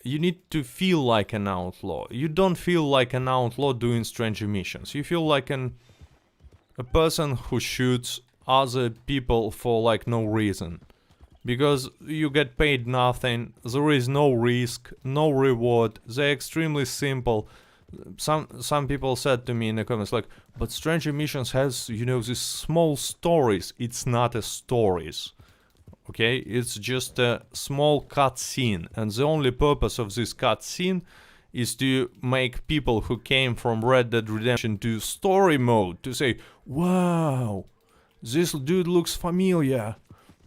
You need to feel like an outlaw. You don't feel like an outlaw doing stranger missions. You feel like a person who shoots other people for like no reason. Because you get paid nothing, there is no risk, no reward, they're extremely simple. Some people said to me in the comments like, but stranger missions has, you know, these small stories. It's not a stories. Okay, it's just a small cutscene, and the only purpose of this cutscene is to make people who came from Red Dead Redemption to story mode to say, wow, this dude looks familiar.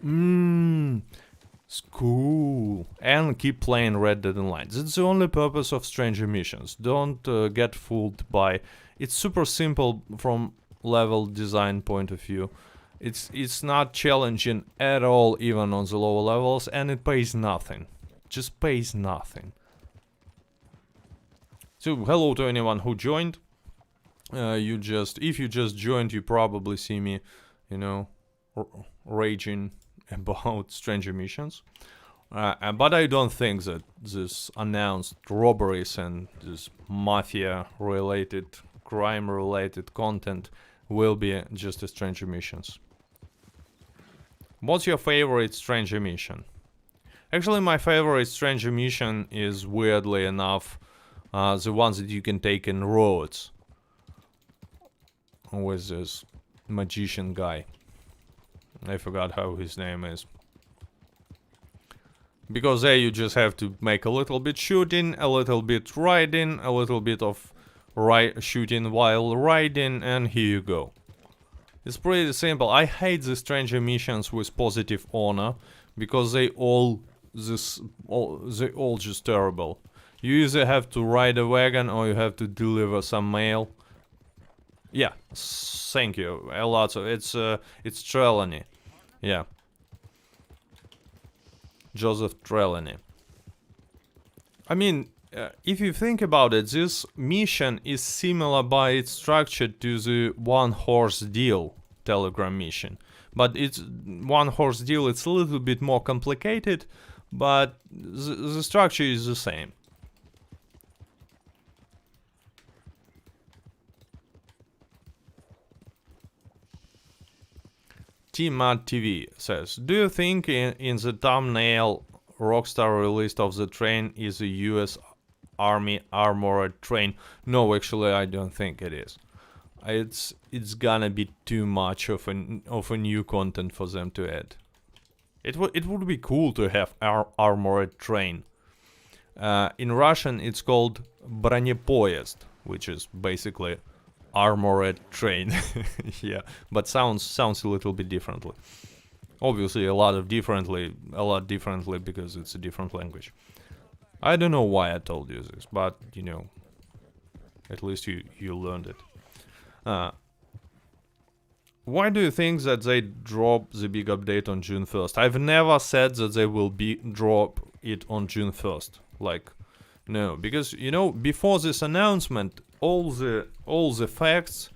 It's cool. And keep playing Red Dead Online. That's the only purpose of stranger missions. Don't get fooled by... It's super simple from level design point of view. It's not challenging at all, even on the lower levels, and it pays nothing. Just pays nothing. So, hello to anyone who joined. If you just joined, you probably see me, you know, raging about stranger missions. But I don't think that this announced robberies and this mafia-related, crime-related content will be just a stranger missions. What's your favorite stranger mission? Actually, my favorite stranger mission is, weirdly enough, the ones that you can take in roads. With this magician guy. I forgot how his name is. Because there you just have to make a little bit shooting, a little bit riding, a little bit of shooting while riding, and here you go. It's pretty simple. I hate the stranger missions with positive honor because they all just terrible. You either have to ride a wagon or you have to deliver some mail. Yeah, thank you. A lot of it's Trelawney. Yeah. Joseph Trelawney. I mean, if you think about it, this mission is similar by its structure to the one horse deal Telegram mission. But it's one horse deal, it's a little bit more complicated, but the structure is the same. T-Mad TV says, do you think in the thumbnail Rockstar release of the train is a US Army armored train? No, actually I don't think it is. It's gonna be too much of a new content for them to add. It would be cool to have armored train. In Russian it's called бронепоезд, which is basically armored train. Yeah, but sounds a little bit differently. Obviously a lot differently because it's a different language. I don't know why I told you this, but you know, at least you learned it. Why do you think that they drop the big update on June 1st? I've never said that they will drop it on June 1st. Like, no, because you know, before this announcement, all the facts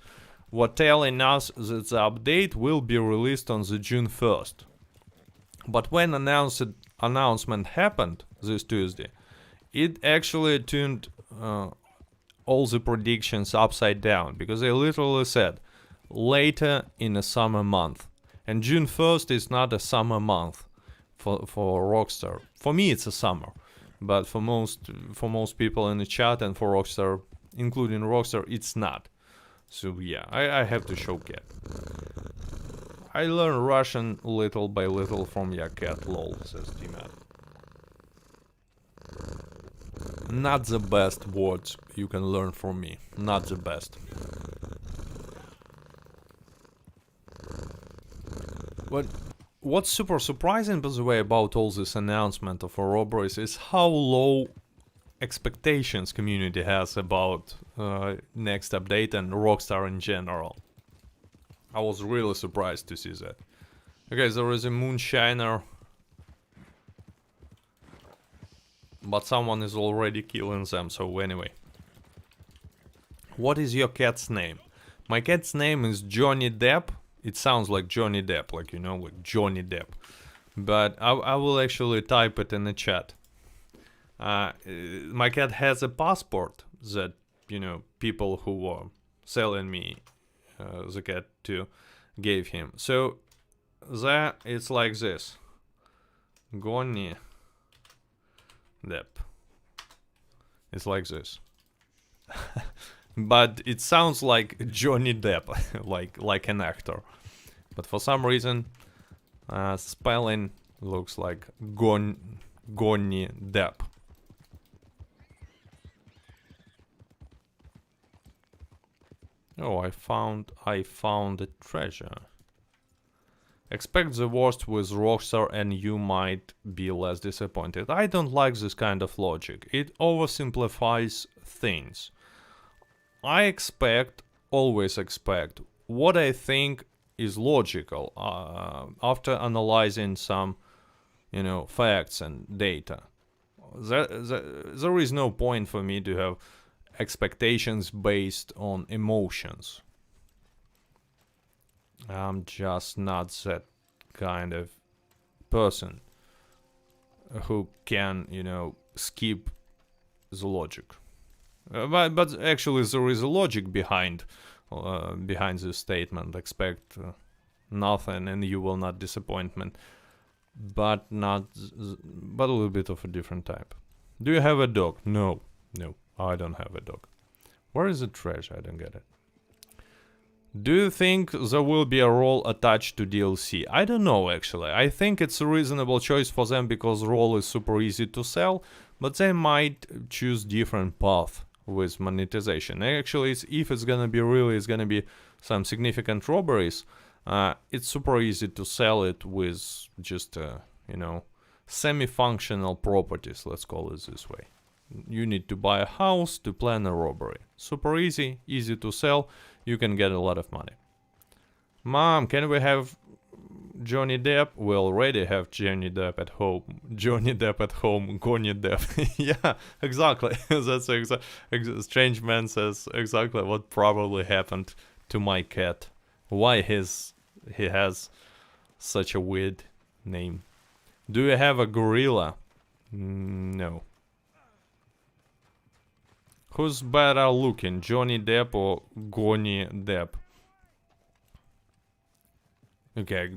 were telling us that the update will be released on the June 1st. But when announcement happened this Tuesday, it actually turned all the predictions upside down, because they literally said later in a summer month. And June 1st is not a summer month for Rockstar. For me it's a summer, but for most people in the chat and for Rockstar, including Rockstar, it's not. So yeah, I have to show cat. I learn Russian little by little from your cat, lol, says T-Man. Not the best words you can learn from me. Not the best. But what's super surprising, by the way, about all this announcement of Robberies is how low expectations community has about next update and Rockstar in general. I was really surprised to see that. Okay, there is a moonshiner, but someone is already killing them, so anyway. What is your cat's name? My cat's name is Johnny Depp. It sounds like Johnny Depp, like, you know, like Johnny Depp. But I will actually type it in the chat. My cat has a passport that, you know, people who were selling me the cat to gave him. So there it's like this. Johnny Depp. It's like this. But it sounds like Johnny Depp, like an actor. But for some reason, spelling looks like Johnny Depp. Oh, I found a treasure. Expect the worst with Rockstar and you might be less disappointed. I don't like this kind of logic. It oversimplifies things. I always expect what I think is logical after analyzing some, you know, facts and data. There is no point for me to have expectations based on emotions. I'm just not that kind of person who can, you know, skip the logic. But actually there is a logic behind this statement. Expect nothing and you will not disappointment. but but a little bit of a different type. Do you have a dog? No, I don't have a dog. Where is the treasure? I don't get it. Do you think there will be a role attached to DLC? I don't know, actually. I think it's a reasonable choice for them because role is super easy to sell, but they might choose different path with monetization. Actually, if it's gonna be it's gonna be some significant robberies, it's super easy to sell it with just, you know, semi-functional properties, let's call it this way. You need to buy a house to plan a robbery. Super easy to sell. You can get a lot of money. Mom, can we have Johnny Depp? We already have Johnny Depp at home. Johnny Depp at home, Johnny Depp. Yeah, exactly. That's Strange Man says exactly what probably happened to my cat. Why he has such a weird name. Do you have a gorilla? No. Who's better looking, Johnny Depp or Johnny Depp? Okay,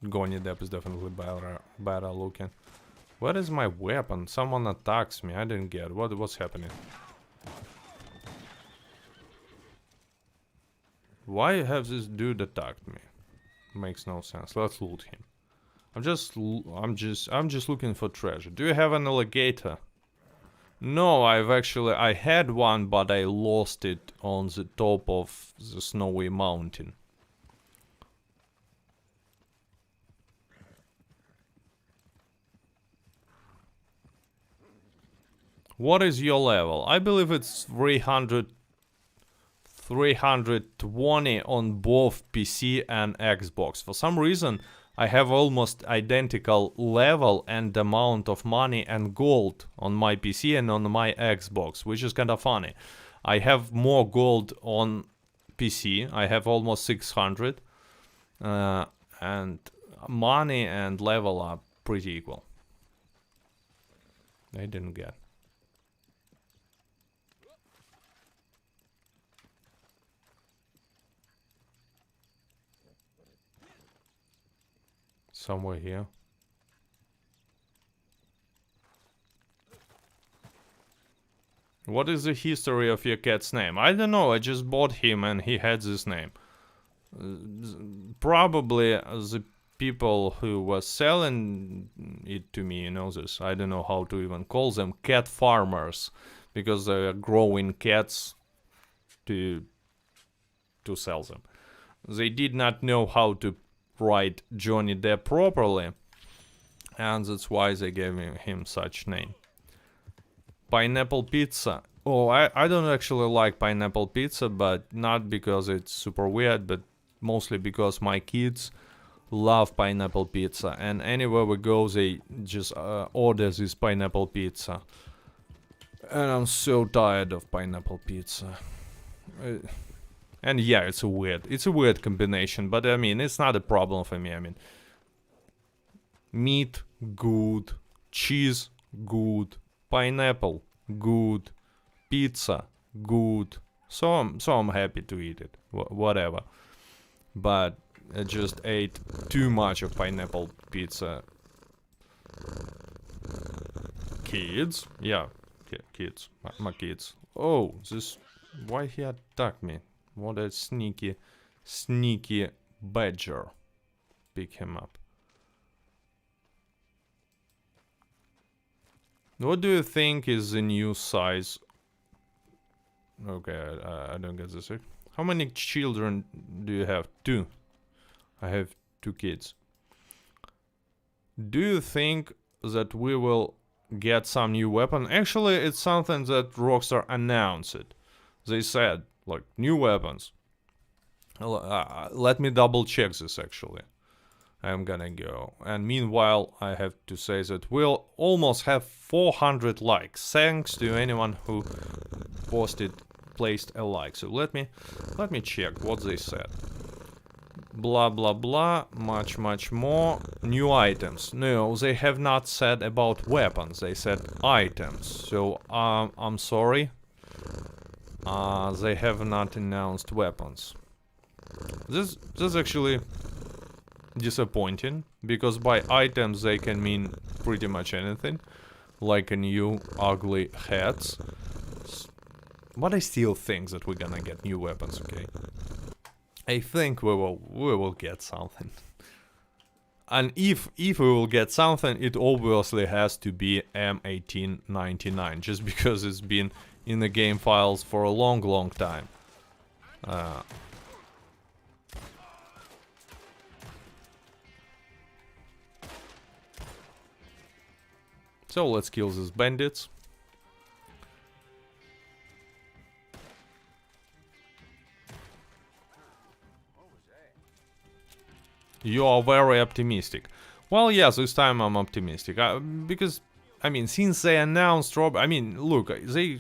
Johnny Depp is definitely better looking. What is my weapon? Someone attacks me. I didn't get what's happening. Why have this dude attacked me? Makes no sense. Let's loot him. I'm just looking for treasure. Do you have an alligator? No, I had one, but I lost it on the top of the snowy mountain. What is your level? I believe it's 320 on both PC and Xbox. For some reason, I have almost identical level and amount of money and gold on my PC and on my Xbox, which is kind of funny. I have more gold on PC. I have almost 600. And money and level are pretty equal. I didn't get. Somewhere here. What is the history of your cat's name? I don't know, I just bought him and he had this name. Probably the people who were selling it to me, you know this, I don't know how to even call them, cat farmers. Because they are growing cats to sell them. They did not know how to write Johnny Depp properly, and that's why they gave him such name. Pineapple pizza. Oh, I don't actually like pineapple pizza, but not because it's super weird, but mostly because my kids love pineapple pizza, and anywhere we go they just order this pineapple pizza. And I'm so tired of pineapple pizza. And yeah, it's a weird combination, but I mean, it's not a problem for me. I mean, meat, good, cheese, good, pineapple, good, pizza, good. So I'm happy to eat it, whatever. But I just ate too much of pineapple pizza. Kids? Yeah, kids, my kids. Oh, why he attacked me? What a sneaky badger. Pick him up. What do you think is the new size? Okay, I don't get this. How many children do you have? 2. I have 2 kids. Do you think that we will get some new weapon? Actually, it's something that Rockstar announced. They said, like, new weapons. Let me double check this actually. I'm gonna go. And meanwhile, I have to say that we'll almost have 400 likes. Thanks to anyone who placed a like. So let me check what they said. Blah blah blah, much more. New items. No, they have not said about weapons. They said items. So I'm sorry. They have not announced weapons. This actually disappointing, because by items they can mean pretty much anything, like a new ugly hats. But I still think that we're gonna get new weapons, okay? I think we will get something. And if we will get something, it obviously has to be M1899, just because it's been in the game files for a long time. So let's kill these bandits. You are very optimistic. Well, yes, this time I'm optimistic. Because, I mean, since they announced I mean, look, they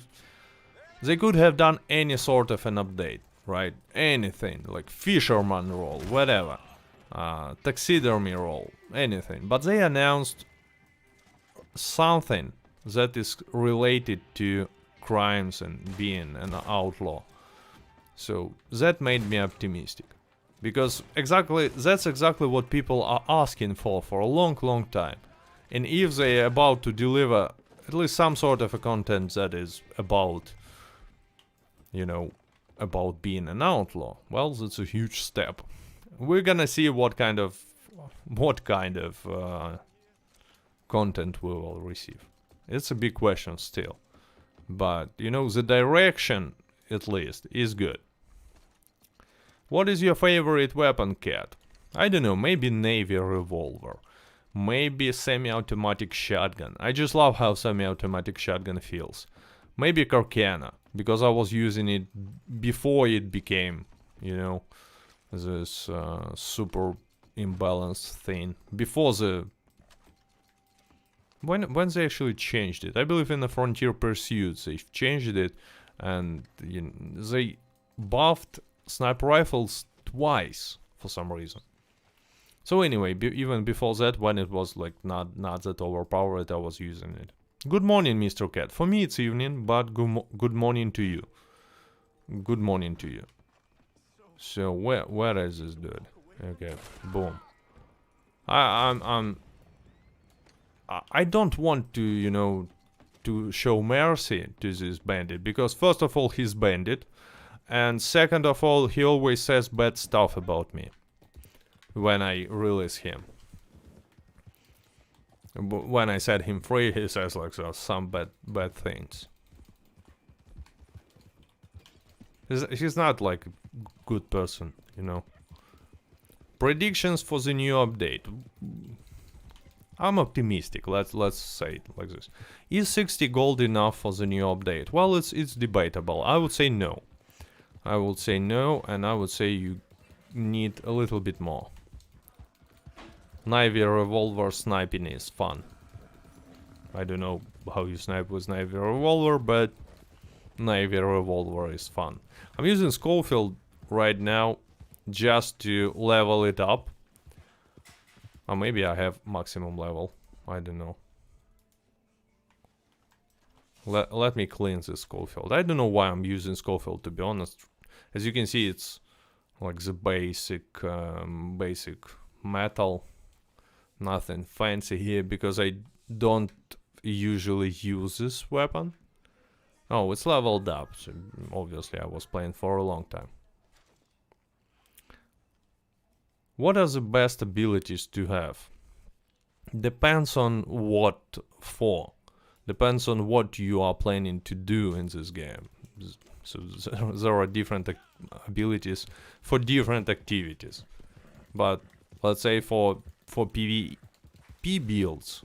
could have done any sort of an update, right? Anything, like fisherman role, whatever. Taxidermy role, anything. But they announced something that is related to crimes and being an outlaw. So that made me optimistic. Because that's exactly what people are asking for a long time. And if they're about to deliver at least some sort of a content that is about, you know, about being an outlaw, well, that's a huge step. We're gonna see what kind of content we will receive. It's a big question still. But, you know, the direction, at least, is good. What is your favorite weapon, Cat? I don't know, maybe Navy revolver. Maybe semi-automatic shotgun. I just love how semi-automatic shotgun feels. Maybe Carcana, because I was using it before it became, you know, this super imbalanced thing. Before the... When they actually changed it? I believe in the Frontier Pursuits they've changed it, and you know, they buffed sniper rifles twice for some reason. So anyway, even before that, when it was like not that overpowered, I was using it. Good morning, Mr. Cat. For me it's evening, but good morning to you. Good morning to you. So where is this dude? Okay, boom. I don't want to, you know, to show mercy to this bandit, because first of all he's bandit. And second of all, he always says bad stuff about me when I release him. When I set him free, he says like some bad things. He's not like a good person, you know. Predictions for the new update. I'm optimistic. Let's say it like this. Is 60 gold enough for the new update? Well, it's debatable. I would say no. I would say no, and I would say you need a little bit more. Navy revolver sniping is fun. I don't know how you snipe with Navy revolver, but Navy revolver is fun. I'm using Schofield right now just to level it up. Or maybe I have maximum level. I don't know. Let me clean this Schofield. I don't know why I'm using Schofield, to be honest. As you can see, it's like the basic metal. Nothing fancy here, because I don't usually use this weapon. Oh, it's leveled up, so obviously I was playing for a long time. What are the best abilities to have? Depends on what for. Depends on what you are planning to do in this game. So there are different abilities for different activities. But let's say for PvP builds,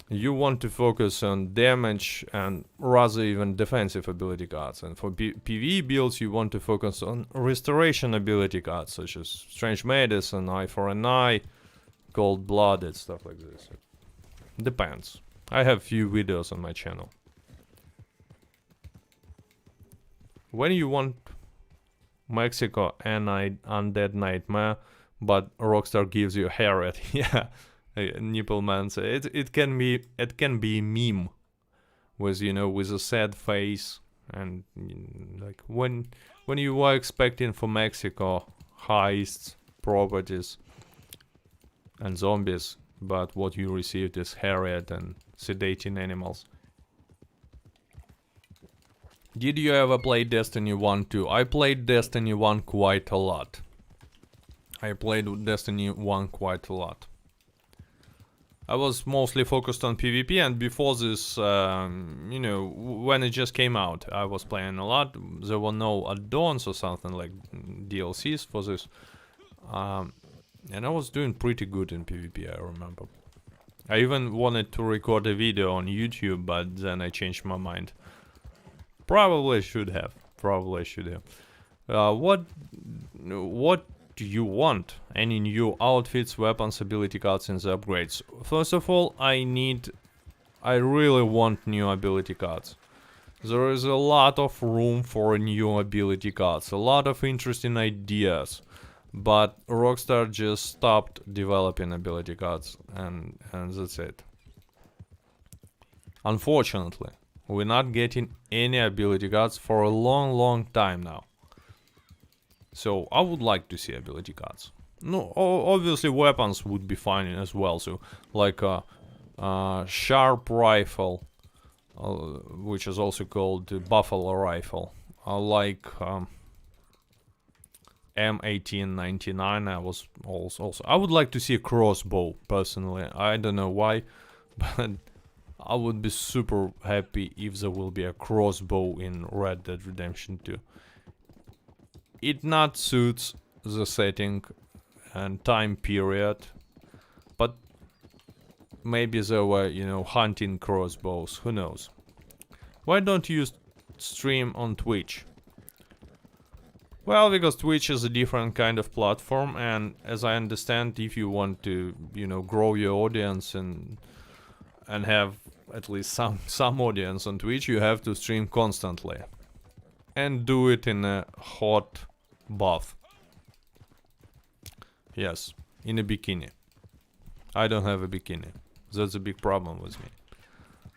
you want to focus on damage and rather even defensive ability cards. And for PvE builds, you want to focus on restoration ability cards, such as Strange Medicine, Eye for an Eye, Cold Blooded, stuff like this. Depends. I have few videos on my channel. When you want Mexico and Undead Nightmare, but Rockstar gives you Harriet, yeah, Nipple Man. So it can be a meme with, you know, with a sad face, and like when you are expecting for Mexico heists, properties and zombies, but what you received is harriet and sedating animals. Did you ever play Destiny 1 too? I played Destiny 1 quite a lot. I played Destiny 1 quite a lot. I was mostly focused on PvP, and before this, you know, when it just came out, I was playing a lot. There were no add-ons or something like DLCs for this. And I was doing pretty good in PvP, I remember. I even wanted to record a video on YouTube, but then I changed my mind. Probably should have. What do you want? Any new outfits, weapons, ability cards in the upgrades? First of all, I really want new ability cards. There is a lot of room for new ability cards, a lot of interesting ideas, but Rockstar just stopped developing ability cards, and that's it. Unfortunately, we're not getting any ability cards for a long time now. So I would like to see ability cards. No, obviously weapons would be fine as well. So like a sharp rifle, which is also called the buffalo rifle. Like M1899. I was also. I would like to see a crossbow personally. I don't know why, but I would be super happy if there will be a crossbow in Red Dead Redemption 2. It not suits the setting and time period, but maybe there were, you know, hunting crossbows, who knows. Why don't you stream on Twitch? Well, because Twitch is a different kind of platform, and as I understand, if you want to, you know, grow your audience and have at least some audience on Twitch, you have to stream constantly. And do it in a hot bath. Yes, in a bikini. I don't have a bikini. That's a big problem with me.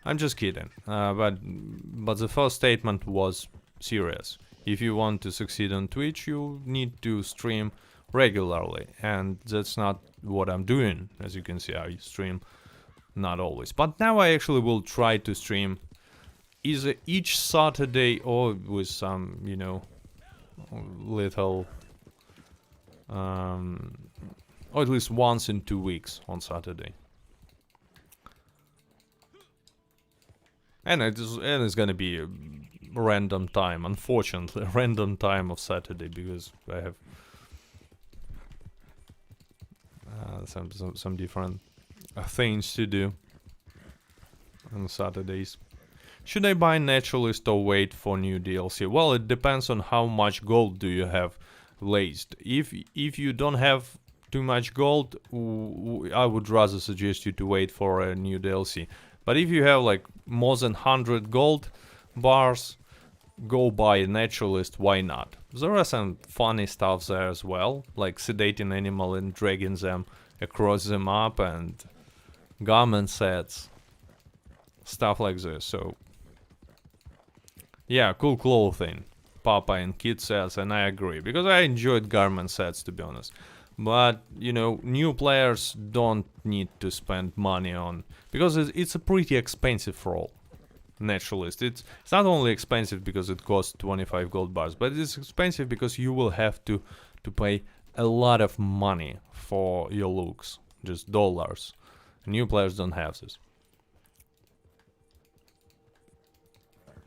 I'm just kidding. But the first statement was serious. If you want to succeed on Twitch, you need to stream regularly. And that's not what I'm doing. As you can see, I stream not always. But now I actually will try to stream either each Saturday or with some, you know, little, or at least once in 2 weeks on Saturday. And it's gonna be a random time, unfortunately, a random time of Saturday, because I have some different things to do on Saturdays. Should I buy Naturalist or wait for new DLC? Well, it depends on how much gold do you have laced. If you don't have too much gold, I would rather suggest you to wait for a new DLC. But if you have like more than 100 gold bars, go buy a Naturalist, why not? There are some funny stuff there as well, like sedating animal and dragging them across the map, and garment sets, stuff like this. So yeah, cool clothing, Papa and Kid says, and I agree, because I enjoyed garment sets, to be honest. But, you know, new players don't need to spend money on, because it's a pretty expensive role, Naturalist. It's not only expensive because it costs 25 gold bars, but it's expensive because you will have to pay a lot of money for your looks, just dollars. New players don't have this.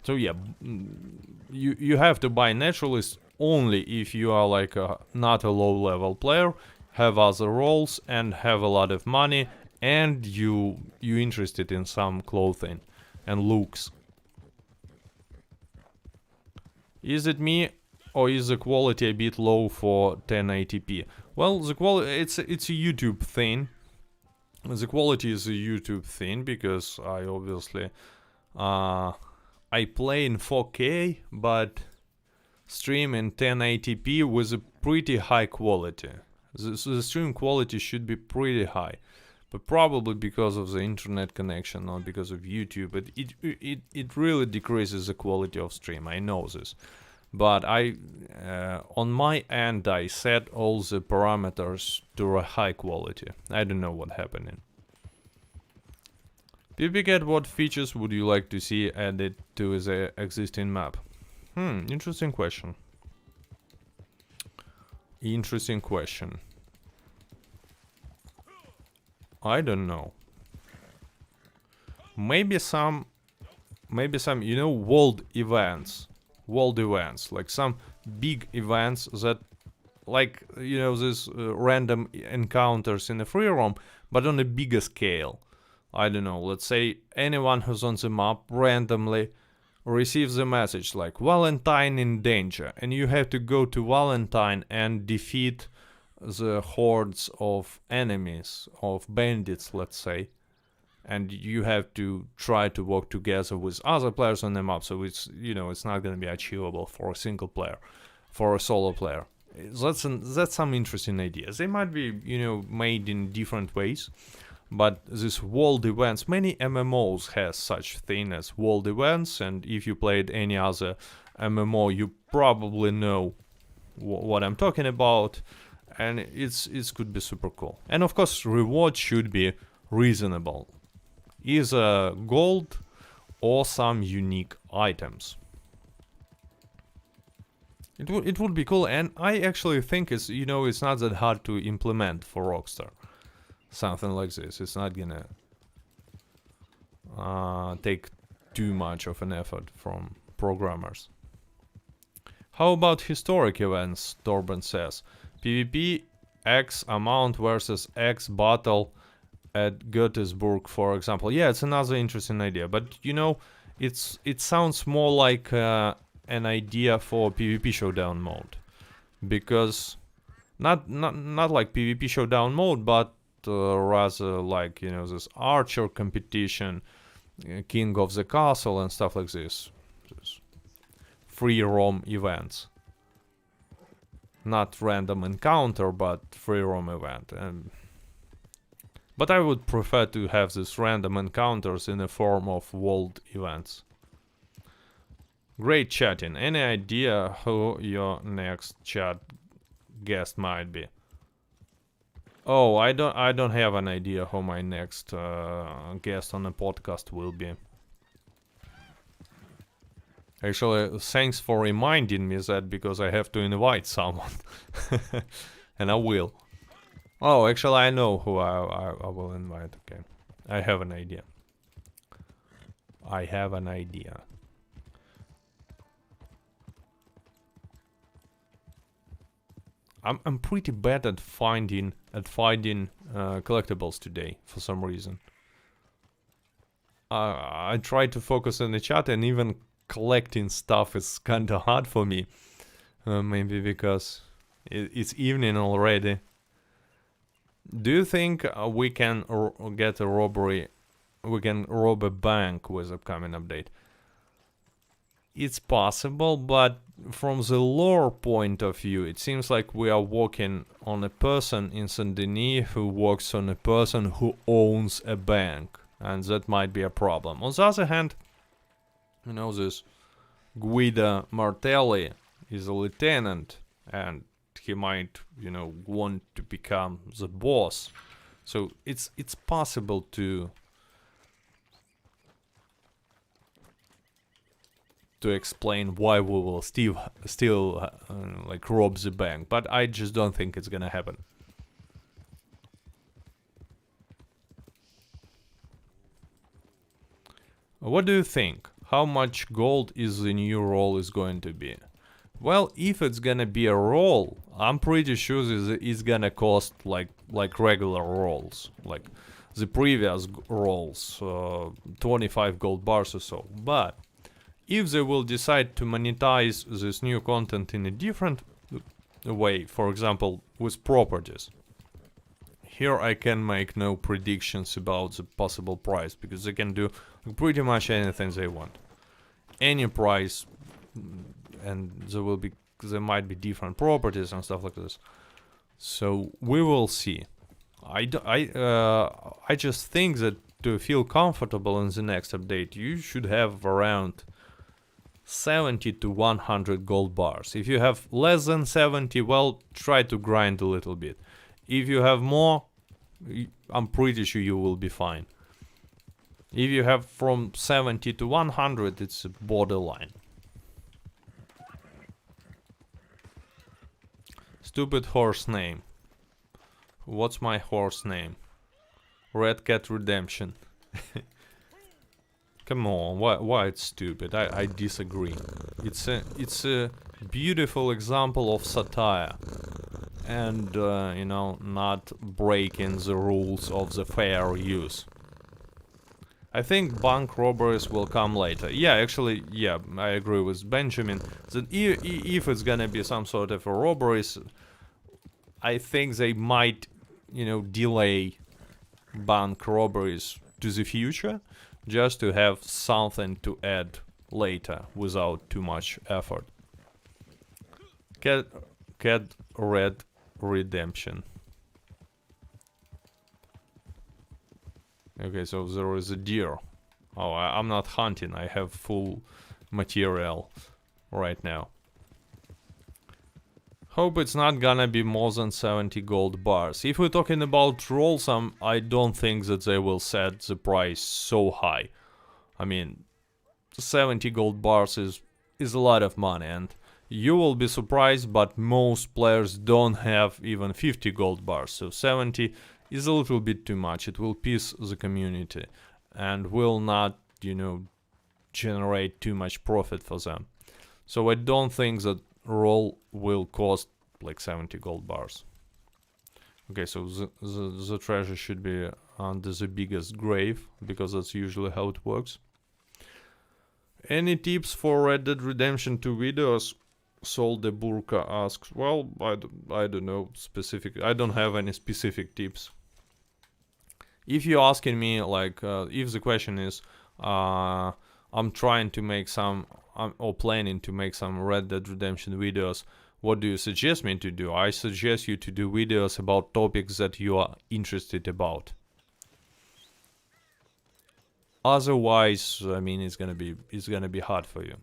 So yeah, you have to buy Naturalist only if you are like not a low level player, have other roles and have a lot of money, and you interested in some clothing and looks. Is it me, or is the quality a bit low for 1080p? Well, the quality, it's a YouTube thing. The quality is a YouTube thing because I obviously I play in 4K, but stream in 1080p with a pretty high quality. The stream quality should be pretty high, but probably because of the internet connection, not because of YouTube. But it really decreases the quality of stream. I know this, but on my end I set all the parameters to a high quality. I don't know what happening. PvPcat, what features would you like to see added to the existing map? Interesting question. Interesting question. I don't know. Maybe some, you know, world events, like some big events that, like, you know, this random encounters in the free roam, but on a bigger scale. I don't know, let's say anyone who's on the map randomly receives a message like Valentine in danger, and you have to go to Valentine and defeat the hordes of enemies, of bandits, let's say, and you have to try to work together with other players on the map, so it's, you know, it's not going to be achievable for a single player, for a solo player. That's some interesting ideas. They might be, you know, made in different ways. But these world events, many MMOs has such thing as world events, and if you played any other MMO, you probably know what I'm talking about, and it could be super cool. And of course, reward should be reasonable, either gold or some unique items. It would be cool, and I actually think it's, you know, it's not that hard to implement for Rockstar. Something like this. It's not gonna take too much of an effort from programmers. How about historic events? Torben says PvP X amount versus X battle at Gettysburg, for example. Yeah, it's another interesting idea, but you know, it sounds more like an idea for PvP showdown mode, because not like PvP showdown mode, but rather like, you know, this archer competition, king of the castle and stuff like this. Free roam events, not random encounter, but free roam event. But I would prefer to have these random encounters in the form of world events. Great chatting. Any idea who your next chat guest might be? Oh, I don't have an idea who my next guest on the podcast will be. Actually, thanks for reminding me that, because I have to invite someone. And I will. Oh, actually, I know who I will invite. Okay. I have an idea. I'm pretty bad at finding collectibles today for some reason. I try to focus on the chat, and even collecting stuff is kinda hard for me. Maybe because it's evening already. Do you think we can get a robbery? We can rob a bank with upcoming update? It's possible, but from the lore point of view, it seems like we are working on a person in Saint Denis who works on a person who owns a bank, and that might be a problem. On the other hand, you know, this Guido Martelli is a lieutenant, and he might, you know, want to become the boss. So it's possible to explain why we will still like rob the bank, but I just don't think it's gonna happen. What do you think? How much gold is the new role is going to be? Well, if it's gonna be a role, I'm pretty sure it's gonna cost like regular rolls, like the previous rolls, 25 gold bars or so. But if they will decide to monetize this new content in a different way, for example, with properties, here I can make no predictions about the possible price, because they can do pretty much anything they want. Any price, and there might be different properties and stuff like this. So we will see. I just think that to feel comfortable in the next update, you should have around 70 to 100 gold bars. If you have less than 70, well, try to grind a little bit. If you have more, I'm pretty sure you will be fine. If you have from 70 to 100, it's a borderline. Stupid horse name. What's my horse name? Red Cat Redemption. Come on, why it's stupid? I disagree. It's a beautiful example of satire. And, you know, not breaking the rules of the fair use. I think bank robberies will come later. Yeah, actually, yeah, I agree with Benjamin. That if it's gonna be some sort of a robberies, I think they might, you know, delay bank robberies to the future, just to have something to add later without too much effort. Cat Red Redemption. Okay, so there is a deer. Oh, I'm not hunting, I have full material right now. Hope it's not gonna be more than 70 gold bars. If we're talking about rolls, I don't think that they will set the price so high. I mean, 70 gold bars is a lot of money, and you will be surprised, but most players don't have even 50 gold bars, so 70 is a little bit too much. It will piss the community and will not, you know, generate too much profit for them. So I don't think that roll will cost like 70 gold bars. Okay, so the treasure should be under the biggest grave, because that's usually how it works. Any tips for Red Dead Redemption 2 videos? Sol de Burka asks. Well, I don't know specific. I don't have any specific tips. If you're asking me, like, if the question is, I'm trying to make some, or planning to make some Red Dead Redemption videos, what do you suggest me to do? I suggest you to do videos about topics that you are interested about. Otherwise, I mean, it's gonna be hard for you.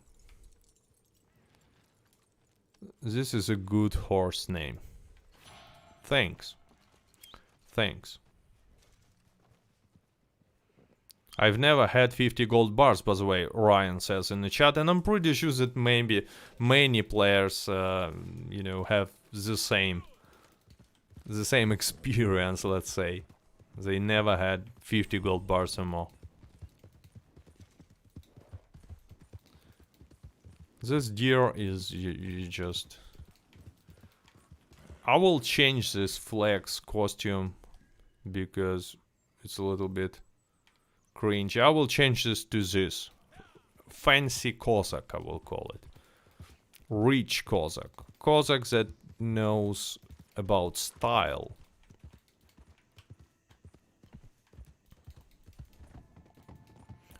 This is a good horse name. Thanks. Thanks. I've never had 50 gold bars, by the way, Ryan says in the chat, and I'm pretty sure that maybe many players, you know, have the same experience, let's say. They never had 50 gold bars or more. This deer is you just... I will change this flex costume because it's a little bit cringe. I will change this to this. Fancy Cossack, I will call it. Rich Cossack. Cossack that knows about style.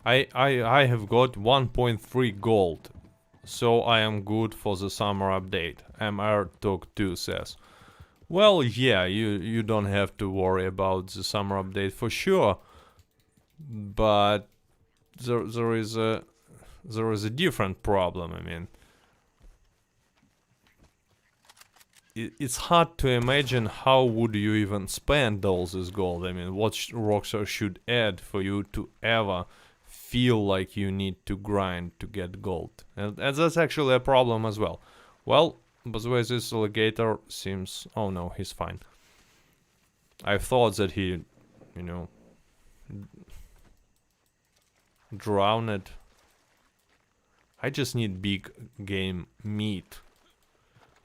I have got 1.3 gold. So I am good for the summer update. MR Talk 2 says. Well, yeah, you don't have to worry about the summer update for sure. But there is a different problem. I mean, it's hard to imagine how would you even spend all this gold. I mean, what Rockstar should add for you to ever feel like you need to grind to get gold, and that's actually a problem as well. Well, by the way, this alligator seems... oh no, he's fine. I thought that he, you know, drowned. I just need big game meat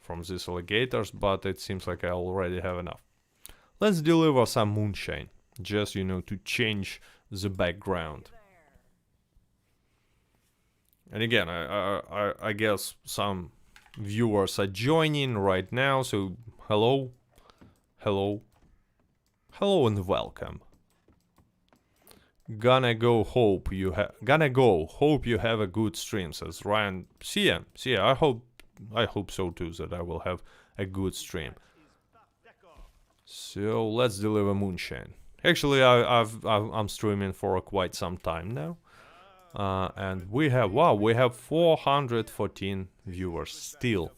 from these alligators, but it seems like I already have enough. Let's deliver some moonshine, just, you know, to change the background. And again, I guess some viewers are joining right now, so hello, hello, hello and welcome. Gonna go, hope you have a good stream, says Ryan. See ya, I hope so too, that I will have a good stream. So let's deliver moonshine. Actually, I'm streaming for quite some time now. And we have, wow, we have 414 viewers still.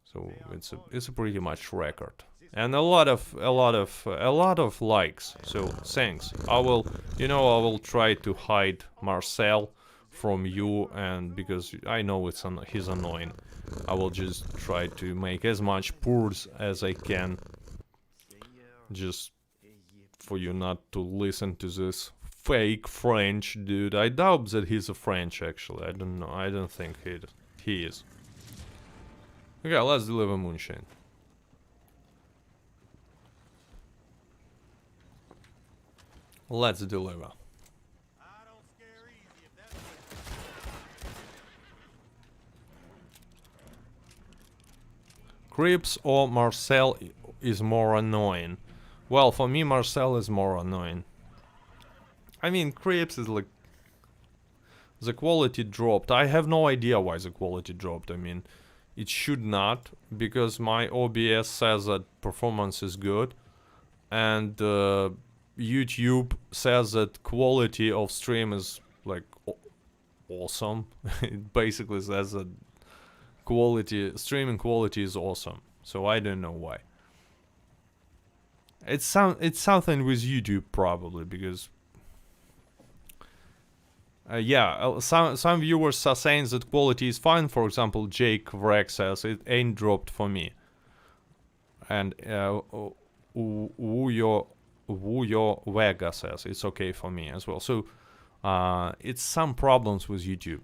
So it's a pretty much record. And a lot of likes. So thanks. I will try to hide Marcel from you, and because I know he's annoying. I will just try to make as much purrs as I can, just for you not to listen to this fake French dude. I doubt that he's a French, actually. I don't know. I don't think he is. Okay, let's deliver moonshine. Let's deliver. Crips or Marcel is more annoying? Well, for me, Marcel is more annoying. I mean, Crips is like... The quality dropped. I have no idea why the quality dropped. I mean, it should not, because my OBS says that performance is good. And YouTube says that quality of stream is, like, awesome. It basically says that streaming quality is awesome. So I don't know why. It's something with YouTube probably, because some viewers are saying that quality is fine. For example, Jake Wreck says it ain't dropped for me, and Wuyo Vega says it's okay for me as well. So it's some problems with YouTube,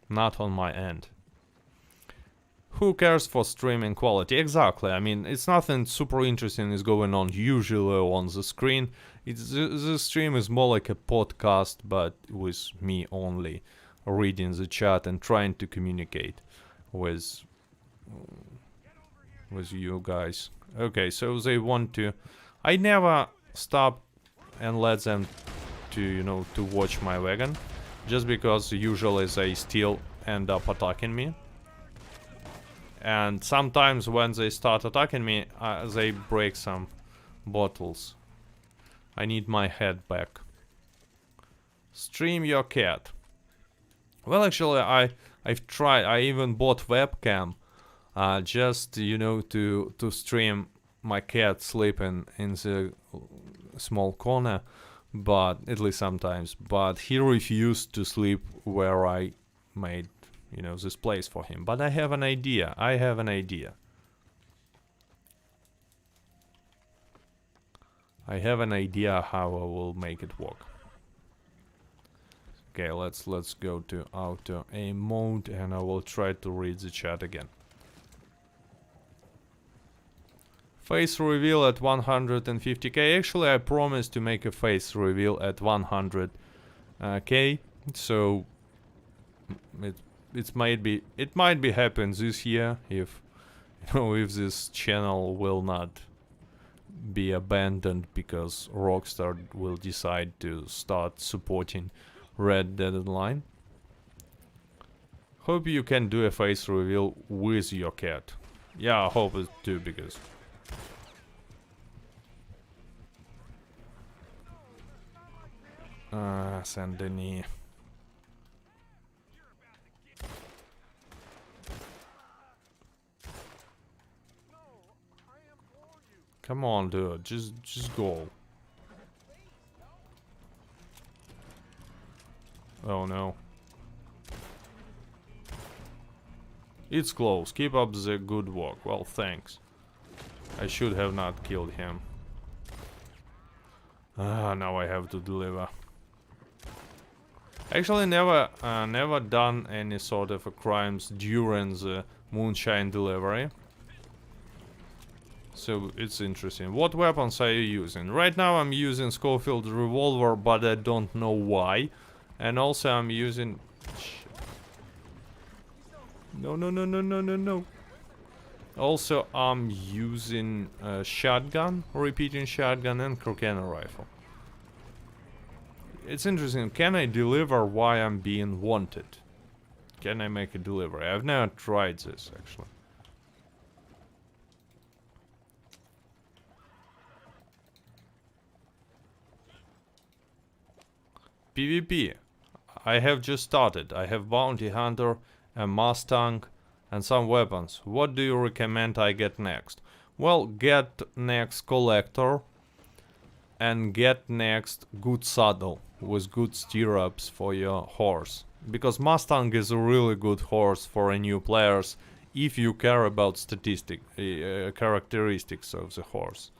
not on my end. Who cares for streaming quality? Exactly. I mean, it's nothing super interesting is going on usually on the screen. The stream is more like a podcast, but with me only reading the chat and trying to communicate with you guys. Okay, so they want to... I never stop and let them to, to watch my wagon, just because usually they still end up attacking me. And sometimes when they start attacking me, they break some bottles. I need my head back. Stream your cat. Well, actually, I've tried. I even bought webcam, just to stream my cat sleeping in the small corner, but at least sometimes. But he refused to sleep where I made this place for him. But I have an idea. I have an idea how I will make it work. Okay, let's go to auto aim mode, and I will try to read the chat again. Face reveal at 150k. Actually, I promised to make a face reveal at 100k. So it might be happen this year if if this channel will not be abandoned because Rockstar will decide to start supporting Red Dead Online. Hope you can do a face reveal with your cat. Yeah, I hope it too, because Saint Denis. Come on, dude. Just go. Oh no. It's close. Keep up the good work. Well, thanks. I should have not killed him. Now I have to deliver. Actually, never done any sort of crimes during the moonshine delivery. So it's interesting. What weapons are you using? Right now I'm using Schofield revolver, but I don't know why. And also I'm using... Shit. No. Also I'm using shotgun, repeating shotgun, and Crocana rifle. It's interesting. Can I deliver while I'm being wanted? Can I make a delivery? I've never tried this, actually. PvP. I have just started. I have bounty hunter, a Mustang, and some weapons. What do you recommend I get next? Well, get next collector, and get next good saddle with good stirrups for your horse. Because Mustang is a really good horse for a new players if you care about characteristics of the horse,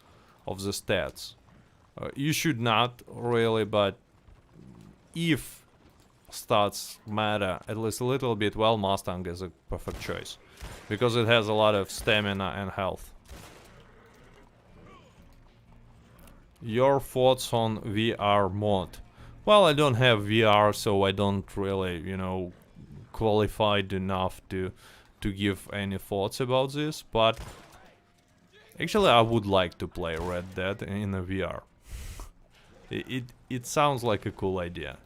of the stats. You should not really, but if stats matter at least a little bit, well, Mustang is a perfect choice because it has a lot of stamina and health. Your thoughts on VR mod? Well, I don't have VR, so I don't really, you know, qualified enough to give any thoughts about this, but actually I would like to play Red Dead in a VR. It sounds like a cool idea.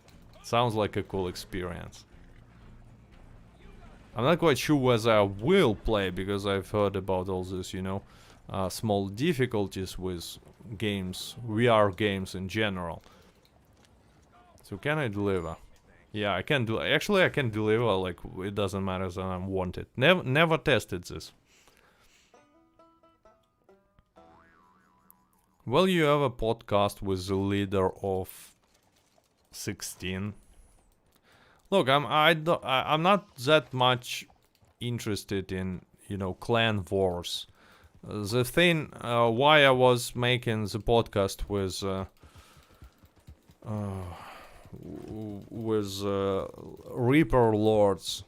Sounds like a cool experience. I'm not quite sure whether I will play, because I've heard about all this, you know, small difficulties with games, VR games in general. So can I deliver? Yeah, I can do. Actually, I can deliver. Like, it doesn't matter that I'm wanted. Never tested this. Will you have a podcast with the leader of 16? Look, I'm not that much interested in, you know, clan wars. The thing why I was making the podcast with Reaper Lords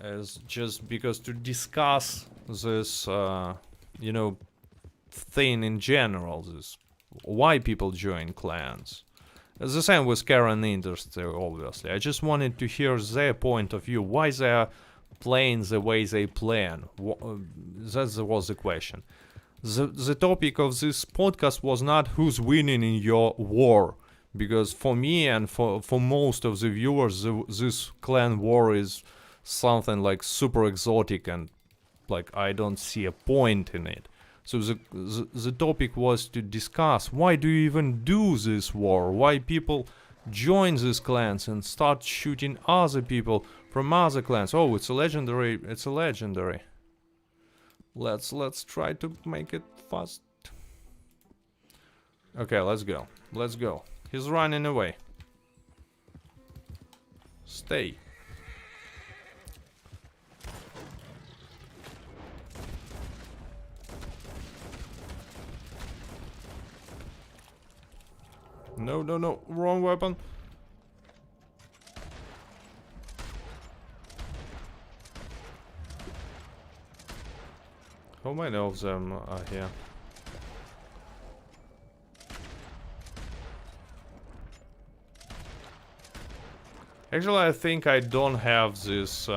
is just because to discuss this, you know, thing in general, this why people join clans. It's the same with Karen Industry, obviously. I just wanted to hear their point of view, why they are playing the way they plan. That was the question. The topic of this podcast was not who's winning in your war, because for me and for most of the viewers, this clan war is something like super exotic, and like I don't see a point in it. So the topic was to discuss why do you even do this war? Why people join these clans and start shooting other people from other clans? Oh, it's a legendary. It's a legendary. Let's try to make it fast. Okay, let's go. Let's go. He's running away. Stay. No, no, no. Wrong weapon. How many of them are here? Actually, I think I don't have this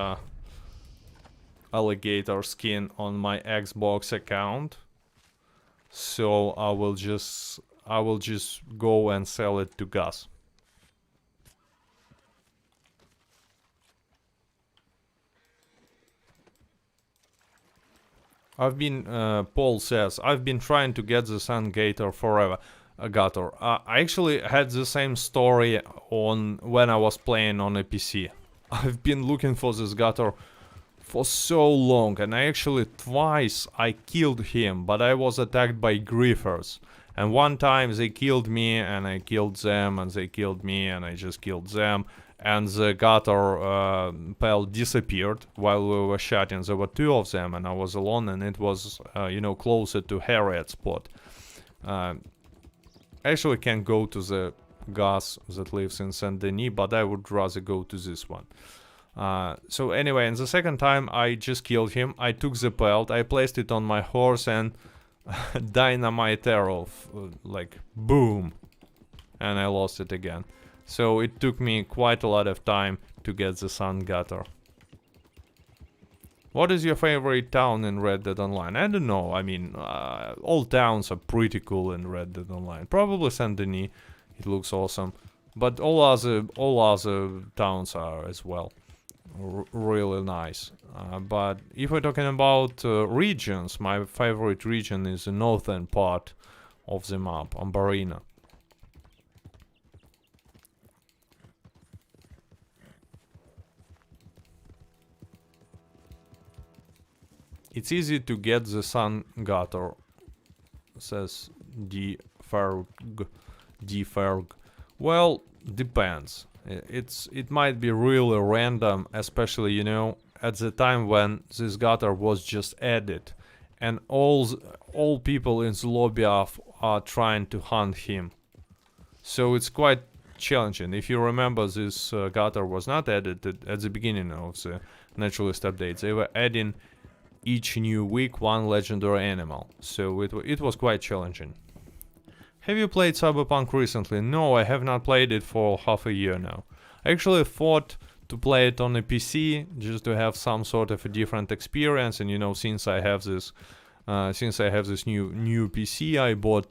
alligator skin on my Xbox account. So I will just go and sell it to Gus. Paul says, I've been trying to get the Sun Gator forever. Gator. I actually had the same story on when I was playing on a PC. I've been looking for this Gator for so long, and I actually twice I killed him, but I was attacked by griefers. And one time they killed me, and I killed them, and they killed me, and I just killed them. And the Gator pal disappeared while we were shooting. There were two of them, and I was alone, and it was, you know, closer to Harriet's spot. I actually can go to the Gus that lives in Saint Denis, but I would rather go to this one. So anyway, and the second time I just killed him. I took the pelt, I placed it on my horse, and dynamite arrow, like boom, and I lost it again. So it took me quite a lot of time to get the Sun Gator. What is your favorite town in Red Dead Online? I don't know. I mean, all towns are pretty cool in Red Dead Online. Probably Saint Denis. It looks awesome. But all other towns are as well. Really nice. But if we're talking about regions, my favorite region is the northern part of the map, Ambarina. It's easy to get the sun gutter, says D. Ferg. Well, depends. It might be really random, especially, you know, at the time when this gutter was just added, and all people in the lobby are trying to hunt him. So it's quite challenging. If you remember, this gutter was not added at the beginning of the naturalist updates. They were adding each new week one legendary animal, so it was quite challenging. Have you played Cyberpunk recently? No, I have not played it for half a year now. I actually thought to play it on a PC just to have some sort of a different experience, and you know, since I have this new PC, I bought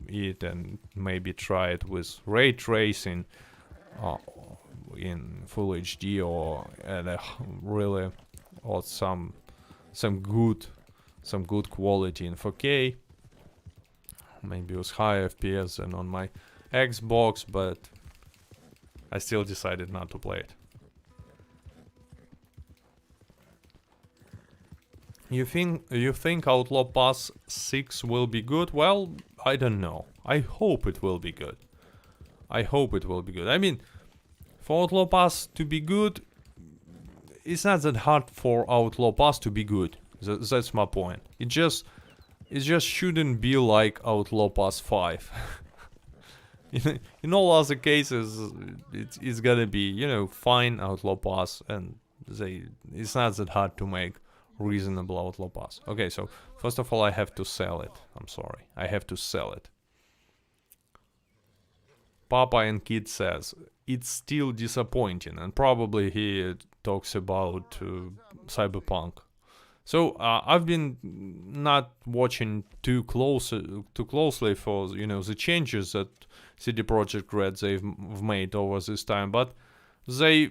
it and maybe try it with ray tracing in full HD or at a really or some good quality in 4K. Maybe it was high FPS than on my Xbox, but I still decided not to play it. You think Outlaw Pass 6 will be good? Well, I don't know. I hope it will be good. I mean, for Outlaw Pass to be good, it's not that hard for Outlaw Pass to be good. That's my point. It just shouldn't be like Outlaw Pass 5. In all other cases, it's gonna be, you know, fine Outlaw Pass, and it's not that hard to make reasonable Outlaw Pass. Okay, so first of all, I have to sell it. I'm sorry, I have to sell it. Papa and Kid says it's still disappointing, and probably he talks about Cyberpunk. So I've been not watching too closely for, you know, the changes that CD Projekt Red they've made over this time, but they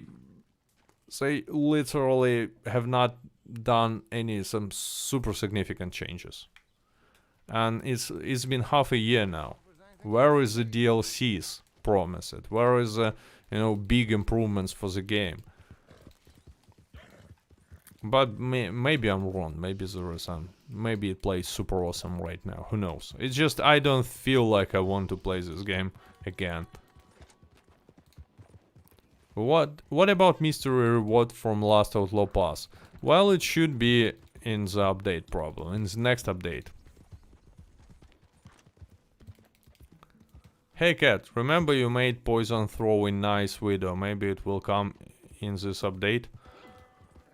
literally have not done some super significant changes, and it's been half a year now. Where is the DLCs promised? Where is the, you know, big improvements for the game? But maybe I'm wrong. Maybe there is some. Maybe it plays super awesome right now. Who knows? It's just I don't feel like I want to play this game again. What about mystery reward from last Outlaw Pass? Well, it should be in the update, probably in the next update. Hey Cat, remember you made poison throwing nice video? Maybe it will come in this update.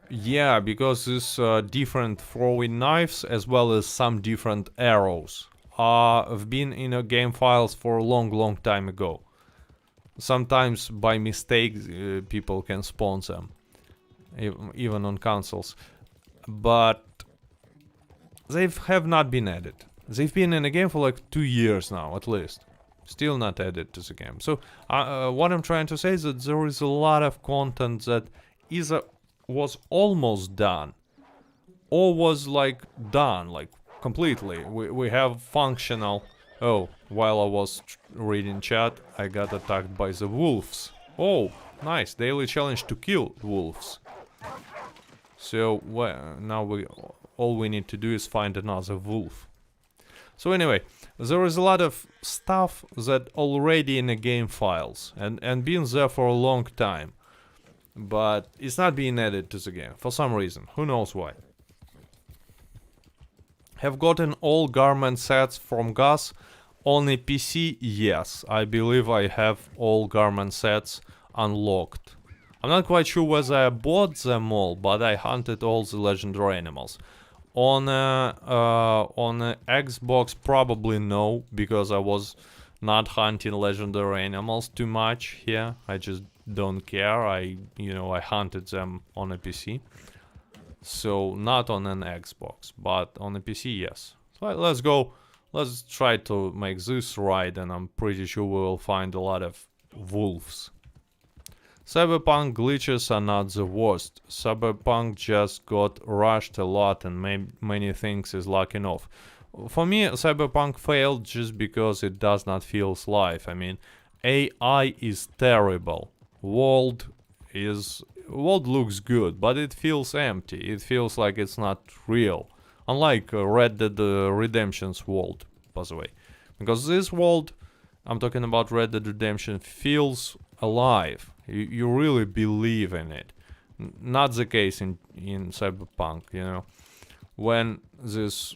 Yeah, because this different throwing knives as well as some different arrows have been in game files for a long time ago. Sometimes by mistake people can spawn them, even on consoles, but they have not been added. They've been in the game for like 2 years now at least, still not added to the game. So what I'm trying to say is that there is a lot of content that either was almost done or was like done like completely. We have functional. Oh, while I was reading chat, I got attacked by the wolves. Oh, nice, daily challenge to kill wolves. So well, now all we need to do is find another wolf. So anyway, there is a lot of stuff that already in the game files and been there for a long time, but it's not being added to the game for some reason. Who knows why? Have gotten all garment sets from Gus on a PC? Yes, I believe I have all garment sets unlocked. I'm not quite sure whether I bought them all, but I hunted all the legendary animals. On Xbox, probably no, because I was not hunting legendary animals too much here. I just don't care. I hunted them on a PC. So not on an Xbox, but on a PC, yes. So let's go. Let's try to make this right, and I'm pretty sure we will find a lot of wolves. Cyberpunk glitches are not the worst. Cyberpunk just got rushed a lot and many things is lacking off. For me, Cyberpunk failed just because it does not feel live. I mean, AI is terrible. World is world looks good, but it feels empty. It feels like it's not real. Unlike Red Dead Redemption's world, by the way. Because this world, I'm talking about Red Dead Redemption, feels alive. You really believe in it. Not the case in Cyberpunk, you know. When these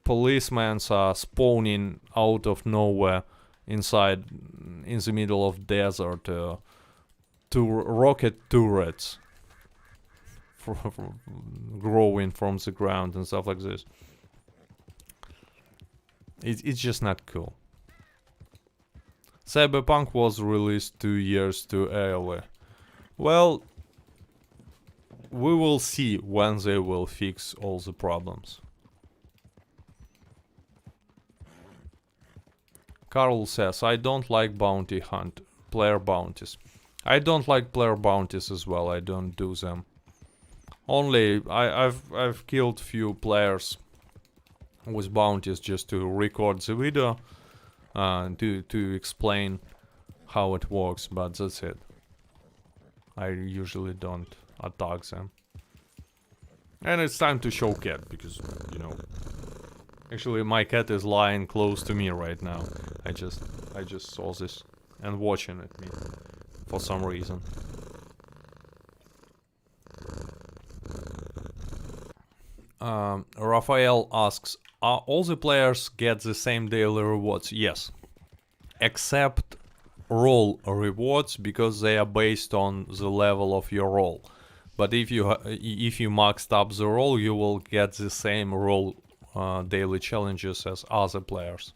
policemen are spawning out of nowhere in the middle of desert, to rocket turrets growing from the ground and stuff like this. It's just not cool. Cyberpunk was released 2 years too early. Well, we will see when they will fix all the problems. Carl says, I don't like player bounties. I don't like player bounties as well. I don't do them. Only I've killed few players with bounties just to record the video, to explain how it works, but that's it. I usually don't attack them. And it's time to show cat, because, you know, actually my cat is lying close to me right now. I just saw this and watching at me for some reason. Raphael asks, are all the players get the same daily rewards? Yes, except role rewards, because they are based on the level of your role. But if you maxed up the role, you will get the same role daily challenges as other players.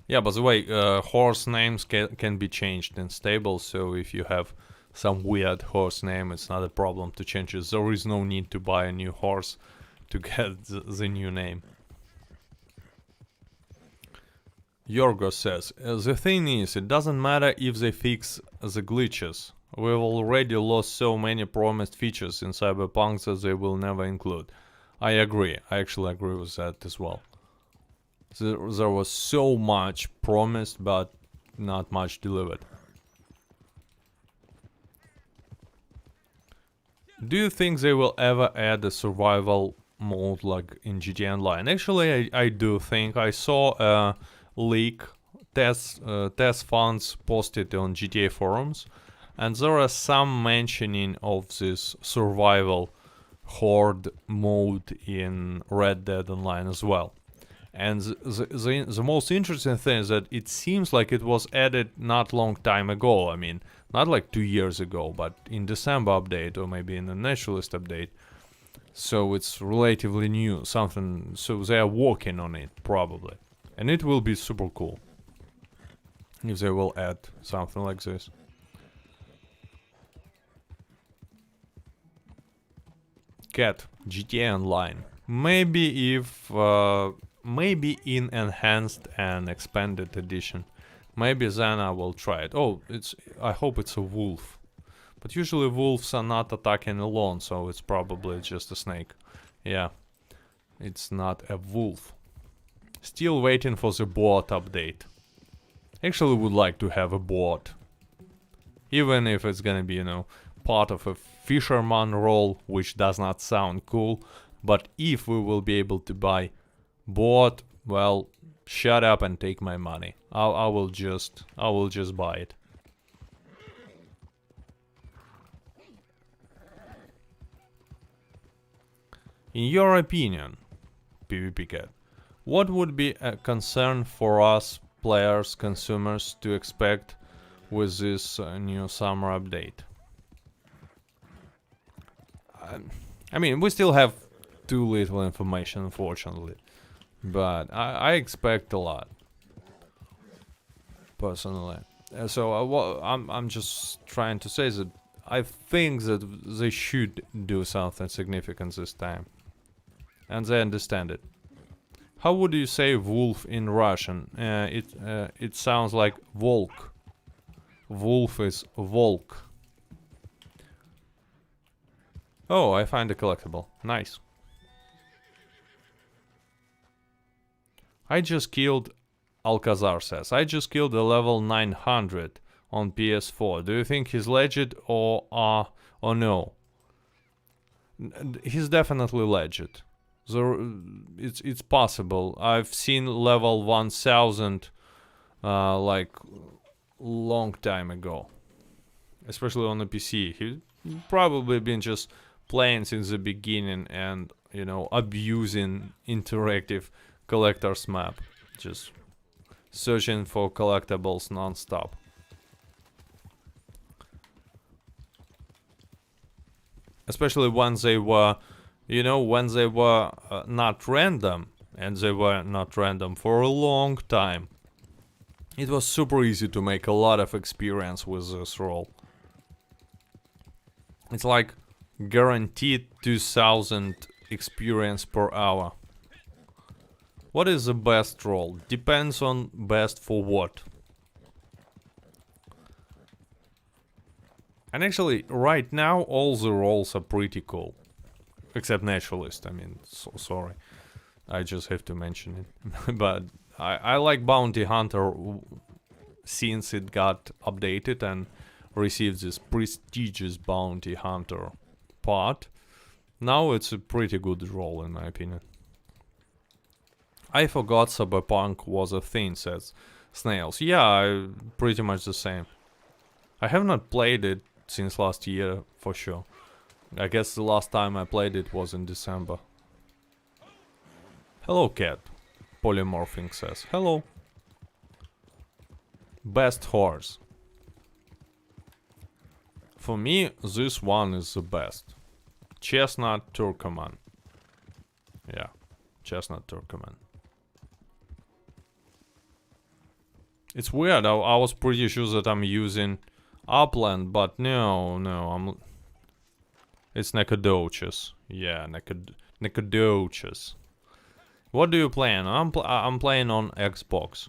Yeah, by the way, horse names can be changed in stables, so if you have some weird horse name, it's not a problem to change it. There is no need to buy a new horse to get the new name. Yorgo says, the thing is, it doesn't matter if they fix the glitches. We've already lost so many promised features in Cyberpunk that they will never include. I agree. I actually agree with that as well. There was so much promised, but not much delivered. Do you think they will ever add a survival mode like in GTA Online? Actually, I do think. I saw a leak, test funds posted on GTA forums, and there are some mentioning of this survival horde mode in Red Dead Online as well. And the most interesting thing is that it seems like it was added not long time ago. I mean, not like 2 years ago, but in December update or maybe in the Naturalist update. So it's relatively new, something, so they are working on it probably. And it will be super cool if they will add something like this. Cat, GTA Online. Maybe if maybe in enhanced and expanded edition. Maybe then I will try it. Oh, I hope it's a wolf. But usually wolves are not attacking alone, so it's probably just a snake. Yeah, it's not a wolf. Still waiting for the boat update. Actually would like to have a boat. Even if it's gonna be, you know, part of a fisherman role, which does not sound cool. But if we will be able to buy boat, well, shut up and take my money. I will just buy it. In your opinion, PvP Cat, what would be a concern for us players, consumers to expect with this new summer update? I mean, we still have too little information, unfortunately. But I expect a lot, personally. So I'm just trying to say that I think that they should do something significant this time, and they understand it. How would you say wolf in Russian? It sounds like volk. Wolf is volk. Oh, I find a collectible. Nice. I just killed, Alcazar says, I just killed a level 900 on PS4. Do you think he's legit or no? He's definitely legit. It's possible. I've seen level 1000 like long time ago, especially on the PC. He's probably been just playing since the beginning and, you know, abusing interactive collector's map, just searching for collectibles non-stop. Especially when they were, you know, when they were not random, and they were not random for a long time. It was super easy to make a lot of experience with this role. It's like guaranteed 2000 experience per hour. What is the best role? Depends on best for what. And actually, right now, all the roles are pretty cool. Except Naturalist, I mean, so sorry. I just have to mention it. But I like Bounty Hunter since it got updated and received this prestigious Bounty Hunter part. Now it's a pretty good role, in my opinion. I forgot Cyberpunk was a thing, says Snails. Yeah, pretty much the same. I have not played it since last year, for sure. I guess the last time I played it was in December. Hello, cat. Polymorphing says. Hello. Best horse. For me, this one is the best. Chestnut Turkoman. Yeah, Chestnut Turkoman. It's weird, I was pretty sure that I'm using Upland, but no, it's Nacogdoches. Yeah, Nacogdoches. What do you play on? I'm playing on Xbox.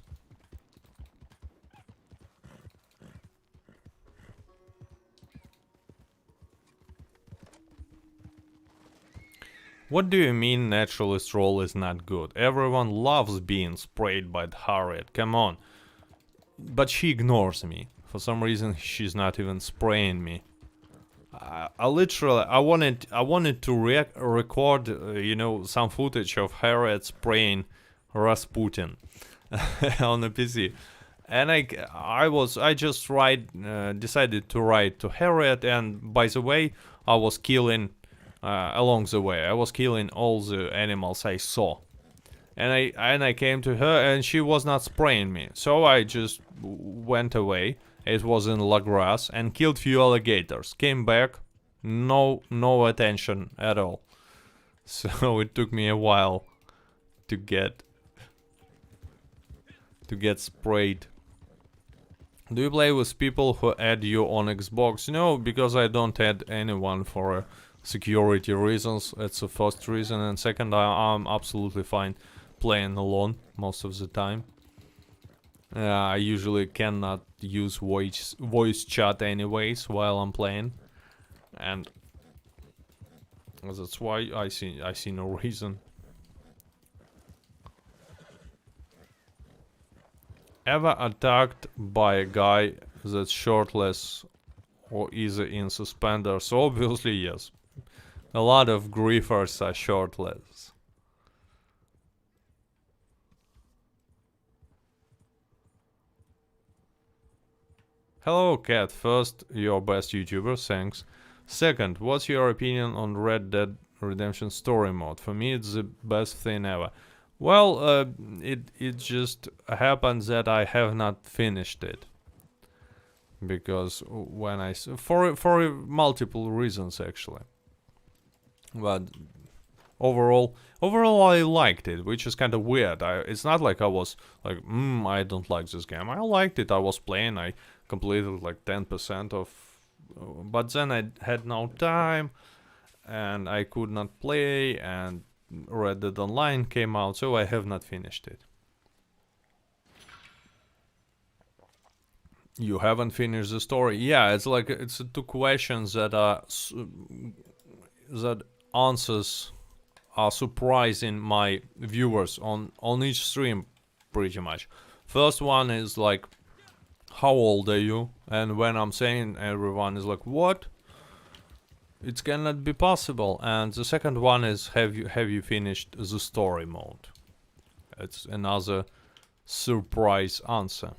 What do you mean Naturalist role is not good? Everyone loves being sprayed by Harriet, come on. But she ignores me. For some reason, she's not even spraying me. I literally, I wanted to record, you know, some footage of Harriet spraying Rasputin on the PC, and I just decided to write to Harriet, and by the way, I was killing along the way. I was killing all the animals I saw, and I came to her, and she was not spraying me, so I just went away. It was in La Grasse and killed few alligators. Came back, no attention at all. So it took me a while to get sprayed. Do you play with people who add you on Xbox? No, because I don't add anyone for security reasons. That's the first reason, and second, I'm absolutely fine playing alone most of the time. I usually cannot use voice chat anyways while I'm playing, and that's why I see no reason. Ever attacked by a guy that's shirtless or either in suspenders? Obviously yes. A lot of griefers are shirtless. Hello, Cat. First, your best YouTuber, thanks. Second, what's your opinion on Red Dead Redemption story mode? For me, it's the best thing ever. Well, it just happens that I have not finished it. Because when for multiple reasons actually. But overall I liked it, which is kind of weird. It's not like I was like, I don't like this game. I liked it. I was playing. I completed like 10% of, but then I had no time, and I could not play, and Red Dead Online came out, so I have not finished it. You haven't finished the story? Yeah, it's like it's two questions that are that answers are surprising my viewers on each stream, pretty much. First one is like, how old are you? And when I'm saying, everyone is like, what? It cannot be possible. And the second one is, have you finished the story mode? It's another surprise answer.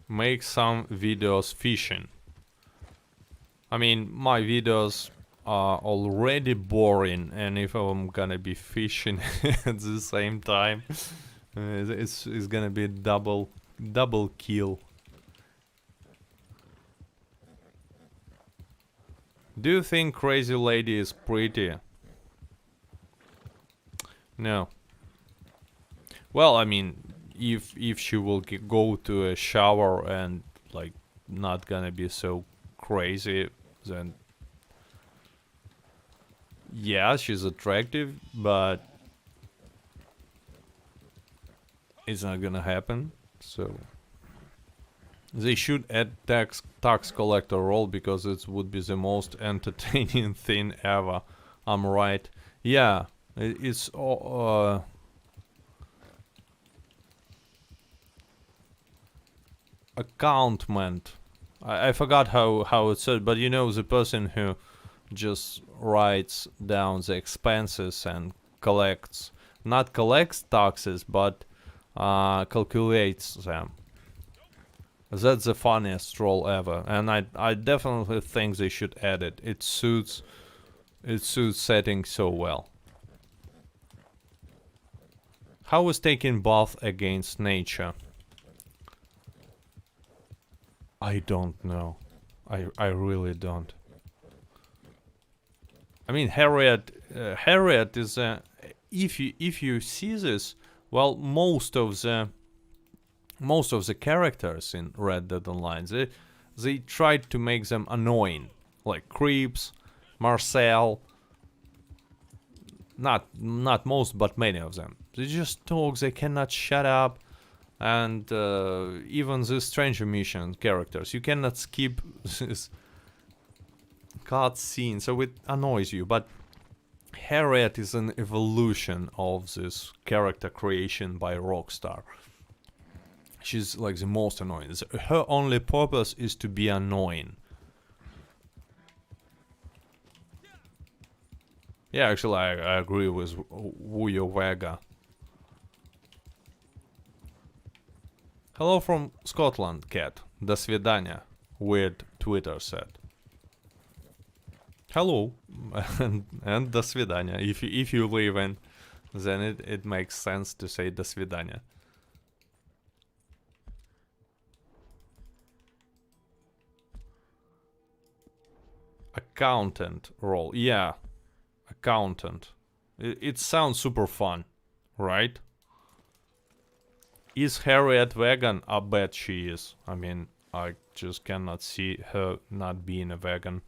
Make some videos fishing. I mean, my videos are already boring, and if I'm gonna be fishing at the same time, it's gonna be double kill. Do you think Crazy Lady is pretty? No. Well, I mean, if she will go to a shower and like not gonna be so crazy, then yeah, she's attractive, but it's not gonna happen. So they should add tax collector role because it would be the most entertaining thing ever. I'm right. Yeah, it's accountment. I forgot how it said, but you know, the person who just writes down the expenses and not collects taxes, but calculates them. That's the funniest role ever, and I definitely think they should add it. It suits setting so well. How is taking bath against nature? I don't know. I really don't. I mean, Harriet is if you see this, well, most of the characters in Red Dead Online, they tried to make them annoying, like Creeps, Marcel. Not most, but many of them. They just talk. They cannot shut up. And even the Stranger Mission characters, you cannot skip this cutscene, so it annoys you. But Harriet is an evolution of this character creation by Rockstar. She's like the most annoying. Her only purpose is to be annoying. Yeah, actually, I agree with Wuyo Vega. Hello from Scotland, cat. До свидания, weird Twitter said. Hello, and до свидания. If you live in, then it makes sense to say до свидания. Accountant role, yeah, accountant. It sounds super fun, right? Is Harriet vegan? I bet she is. I mean, I just cannot see her not being a vegan.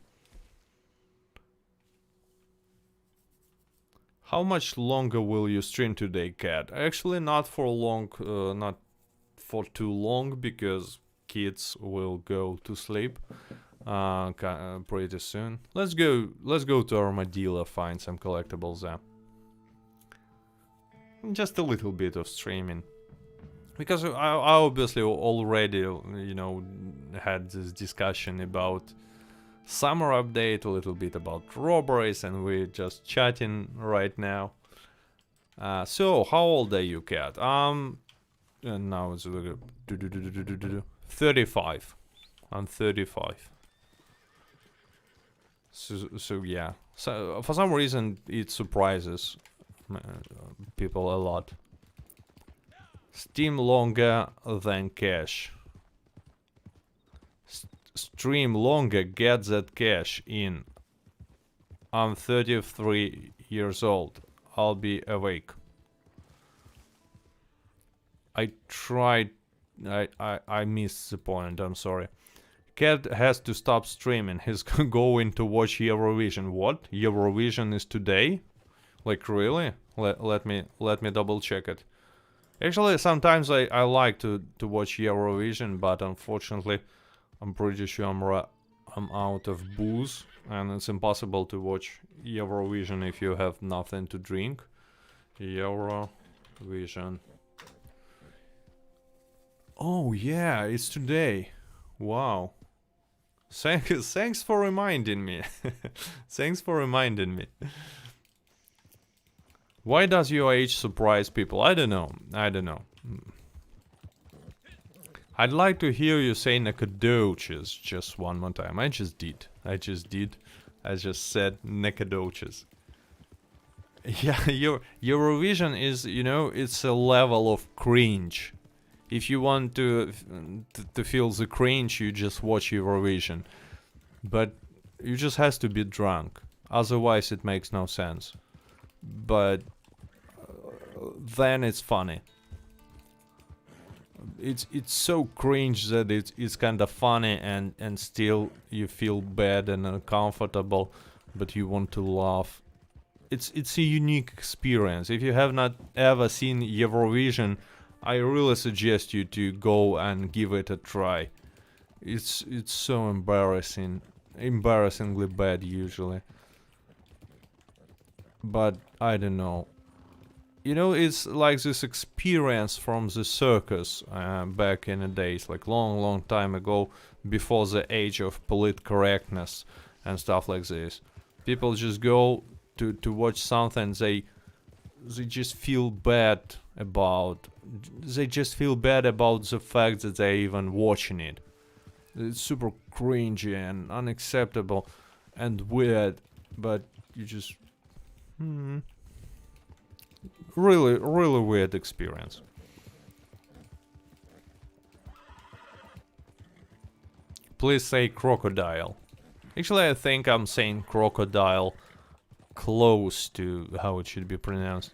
How much longer will you stream today, cat? Actually, not for long, not for too long, because kids will go to sleep pretty soon. Let's go to Armadillo, find some collectibles there. Just a little bit of streaming. Because I obviously already, you know, had this discussion about summer update, a little bit about Robberies, and we're just chatting right now. So, how old are you, cat? And now it's 35. I'm 35. So yeah. So for some reason it surprises people a lot. Steam longer than cash. Stream longer, get that cash in. I'm 33 years old. I'll be awake. I tried. I missed the point. I'm sorry. Cat has to stop streaming. He's going to watch Eurovision. What? Eurovision is today? Like really? Let me double check it. Actually, sometimes I like to watch Eurovision, but unfortunately, I'm pretty sure I'm out of booze, and it's impossible to watch Eurovision if you have nothing to drink. Eurovision. Oh yeah, it's today. Wow. Thanks for reminding me. Thanks for reminding me. Why does your age surprise people? I don't know. I don't know. I'd like to hear you say anecdotes just one more time. I just did. I just said anecdotes. Yeah, your Eurovision is, you know, it's a level of cringe. If you want to feel the cringe, you just watch Eurovision. But you just has to be drunk. Otherwise, it makes no sense. But then it's funny. It's so cringe that it's kind of funny and still you feel bad and uncomfortable, but you want to laugh. It's a unique experience. If you have not ever seen Eurovision, I really suggest you to go and give it a try. It's so embarrassingly bad usually. But I don't know. You know, it's like this experience from the circus back in the days, like long time ago, before the age of polite correctness and stuff like this. People just go to watch something they just feel bad about. They just feel bad about the fact that they're even watching it. It's super cringy and unacceptable and weird, but you just really weird experience. Please say crocodile. Actually, I think I'm saying crocodile close to how it should be pronounced.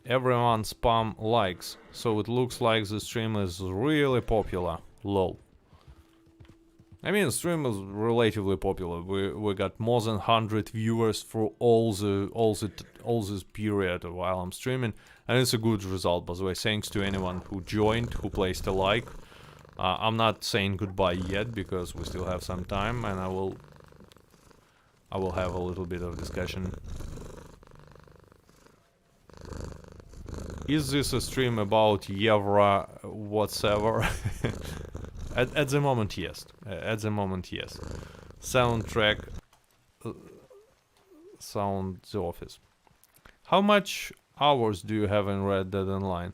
Everyone spam likes, so it looks like the stream is really popular. Lol. I mean, the stream is relatively popular. We got more than 100 viewers for all this period while I'm streaming, and it's a good result, by the way. Thanks to anyone who joined, who placed a like. I'm not saying goodbye yet because we still have some time, and I will have a little bit of discussion. Is this a stream about Euro whatsoever? At the moment, yes. At the moment, yes. Soundtrack. Sound the office. How much hours do you have in Red Dead Online?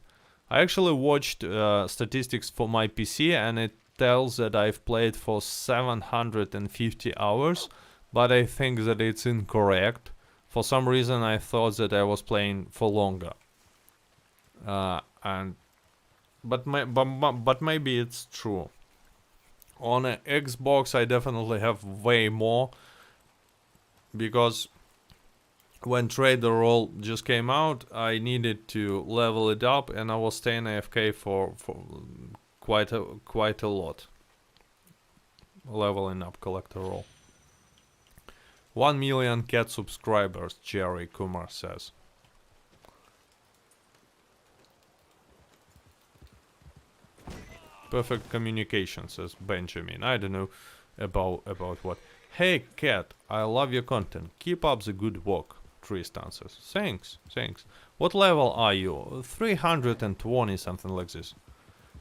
I actually watched statistics for my PC and it tells that I've played for 750 hours, but I think that it's incorrect. For some reason I thought that I was playing for longer. But maybe it's true. On an Xbox I definitely have way more, because when Trader Roll just came out I needed to level it up and I was staying AFK for quite a lot. Leveling up Collector Roll. 1 million cat subscribers, Jerry Kumar says. Perfect communication, says Benjamin. I don't know about what. Hey cat, I love your content. Keep up the good work. Tristan says. Thanks. What level are you? 320, something like this.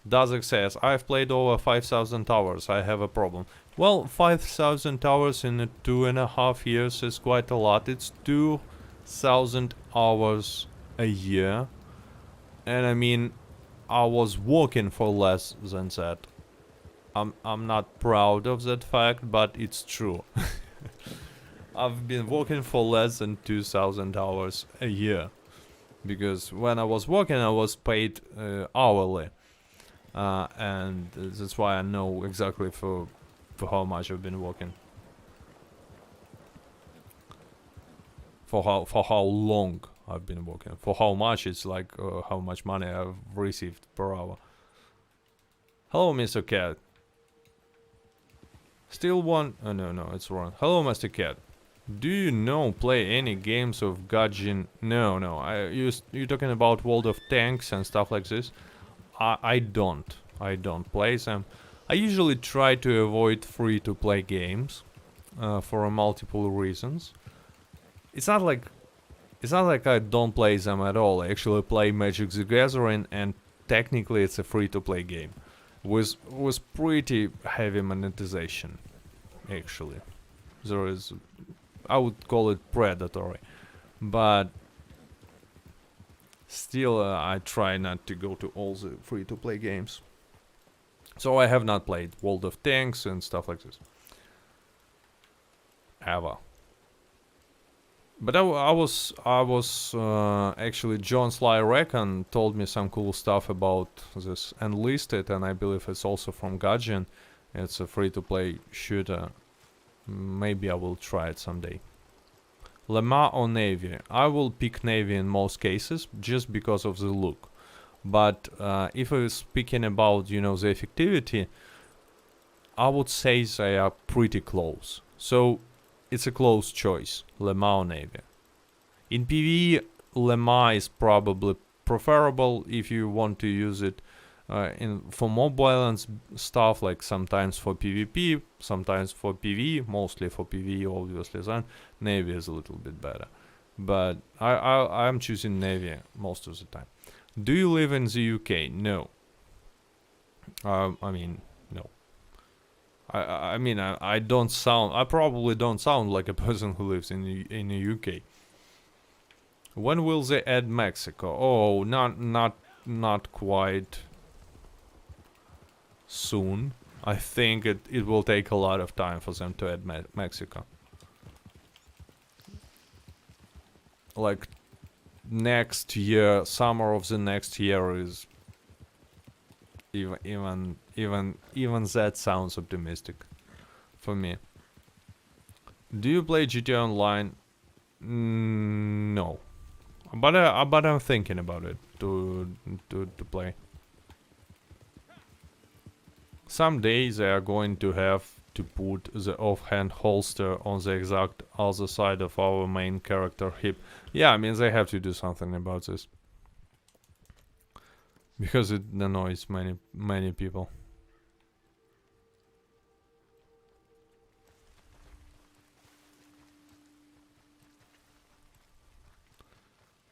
Dazek says, I've played over 5,000 hours. I have a problem. Well, 5,000 hours in 2.5 years is quite a lot. It's 2,000 hours a year. And I mean, I was working for less than that. I'm not proud of that fact, but it's true. I've been working for less than 2,000 hours a year. Because when I was working, I was paid hourly. And that's why I know exactly for how much I've been working. For how long I've been working. For how much, it's like how much money I've received per hour. Hello, Mr. Cat. Still one... Oh, no, it's wrong. Hello, Mr. Cat. Do you play any games of Gajin? No. You're talking about World of Tanks and stuff like this? I don't play them. I usually try to avoid free-to-play games for multiple reasons. It's not like it's not like I don't play them at all. I actually play Magic the Gathering, and technically it's a free-to-play game with pretty heavy monetization. Actually, there is, I would call it predatory, but still I try not to go to all the free-to-play games. So I have not played World of Tanks and stuff like this ever. But I was actually, John Sly Reckon told me some cool stuff about this Enlisted, and I believe it's also from Gaijin. It's a free-to-play shooter. Maybe I will try it someday. Le Mans or Navy? I will pick Navy in most cases, just because of the look. But if I was speaking about, you know, the effectivity, I would say they are pretty close. So it's a close choice, Le Mans or Navy. In PvE, Le Mans is probably preferable if you want to use it for mob violence stuff, like sometimes for PvP, sometimes for PvE, mostly for PvE obviously, then Navy is a little bit better. But I'm choosing Navy most of the time. Do you live in the UK? No. I mean, no. I mean, I don't sound. I probably don't sound like a person who lives in the UK. When will they add Mexico? Oh, not quite soon. I think it will take a lot of time for them to add Mexico. Like next year, summer of the next year is even that sounds optimistic for me. Do you play GTA Online? No, but I'm thinking about it to play. Someday they are going to have to put the offhand holster on the exact other side of our main character hip. Yeah, I mean, they have to do something about this, because it annoys many people.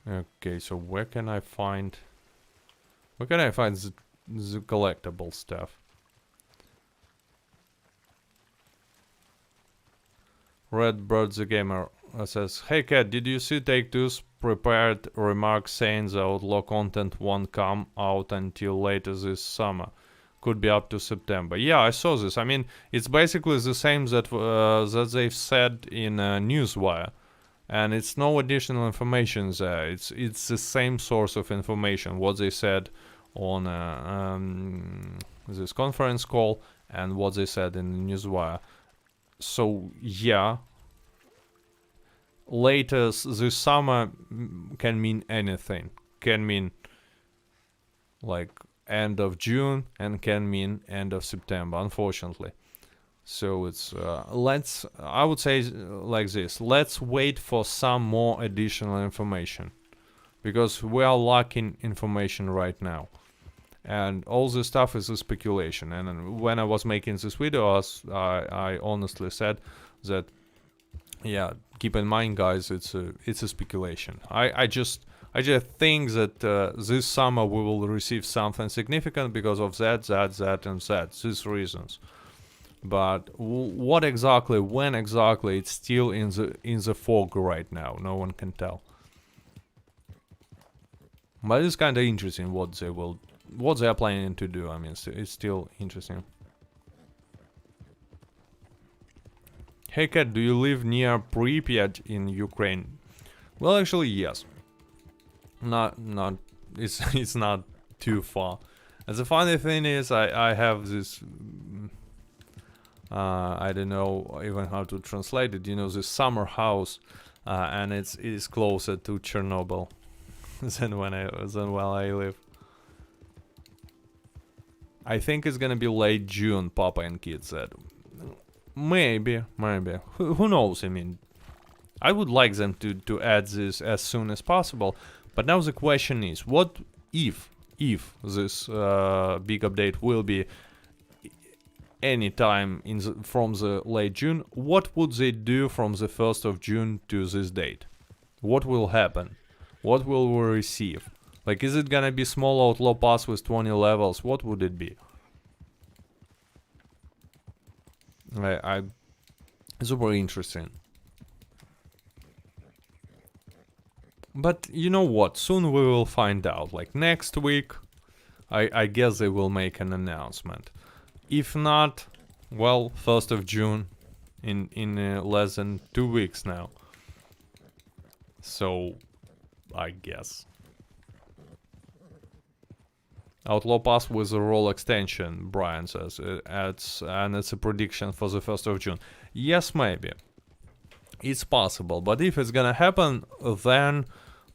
Okay, so where can I find the collectible stuff? Redbird the Gamer says, "Hey Cat, did you see Take-Two's prepared remarks saying the Outlaw content won't come out until later this summer? Could be up to September." Yeah, I saw this. I mean, it's basically the same that they've said in Newswire, and it's no additional information there. It's the same source of information, what they said on this conference call and what they said in the Newswire. So yeah, later this summer can mean anything. Can mean like end of June and can mean end of September, unfortunately. So it's I would say like this, let's wait for some more additional information, because we are lacking information right now. And all this stuff is a speculation. And when I was making this video, I honestly said that, yeah, keep in mind, guys, it's a speculation. I just think that this summer we will receive something significant because of that, and that, these reasons. But what exactly, when exactly, it's still in the fog right now. No one can tell. But it's kind of interesting what they are planning to do. I mean, it's still interesting. Hey Cat, do you live near Pripyat in Ukraine? Well, actually, yes. It's not too far. And the funny thing is, I have this, I don't know even how to translate it, you know, this summer house, and it is closer to Chernobyl than where I live. I think it's gonna be late June, Papa and Kid said. Maybe. Who knows? I mean, I would like them to add this as soon as possible. But now the question is, what if this big update will be anytime from the late June? What would they do from the 1st of June to this date? What will happen? What will we receive? Like, is it gonna be small outlaw pass with 20 levels? What would it be? Super interesting. But you know what? Soon we will find out. Like next week, I guess they will make an announcement. If not, well, 1st of June, in less than 2 weeks now. So, I guess. Outlaw Pass with a role extension, Brian says. And it's a prediction for the 1st of June. Yes, maybe. It's possible. But if it's gonna happen, then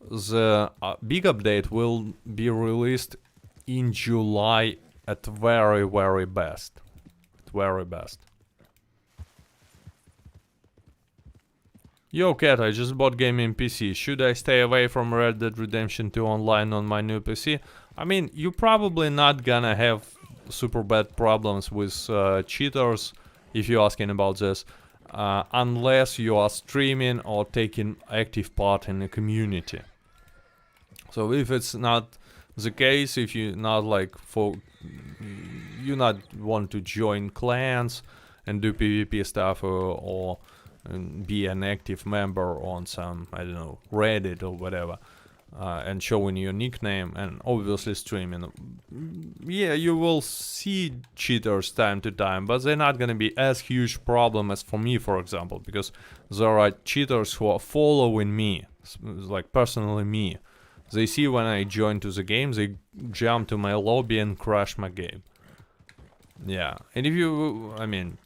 the big update will be released in July at very, very best. At very best. Yo cat, I just bought gaming PC. Should I stay away from Red Dead Redemption 2 online on my new PC? I mean, you're probably not gonna have super bad problems with cheaters, if you're asking about this, unless you are streaming or taking active part in the community. So if it's not the case, if you not like you not want to join clans and do PvP stuff or be an active member on some, I don't know, Reddit or whatever, and showing your nickname and obviously streaming, yeah, you will see cheaters time to time, but they're not gonna be as huge problem as for me, for example, because there are cheaters who are following me, like personally me. They see when I join to the game, they jump to my lobby and crash my game. Yeah, and if you, I mean,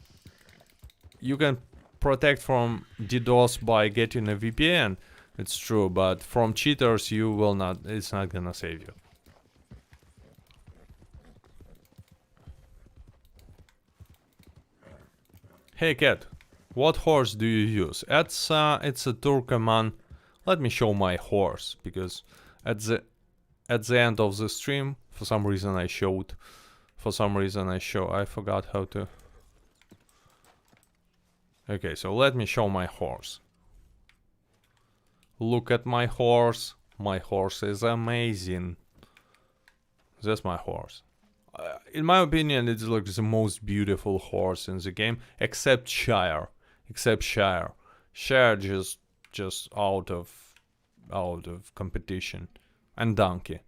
you can protect from DDoS by getting a VPN, it's true, but from cheaters you will not, it's not gonna save you. Hey cat, what horse do you use? It's a Turkoman. Let me show my horse, because at the end of the stream, for some reason I forgot how to. Okay, so let me show my horse. Look at my horse. My horse is amazing. That's my horse. In my opinion, it's like the most beautiful horse in the game, except Shire. Shire just out of competition. And Donkey.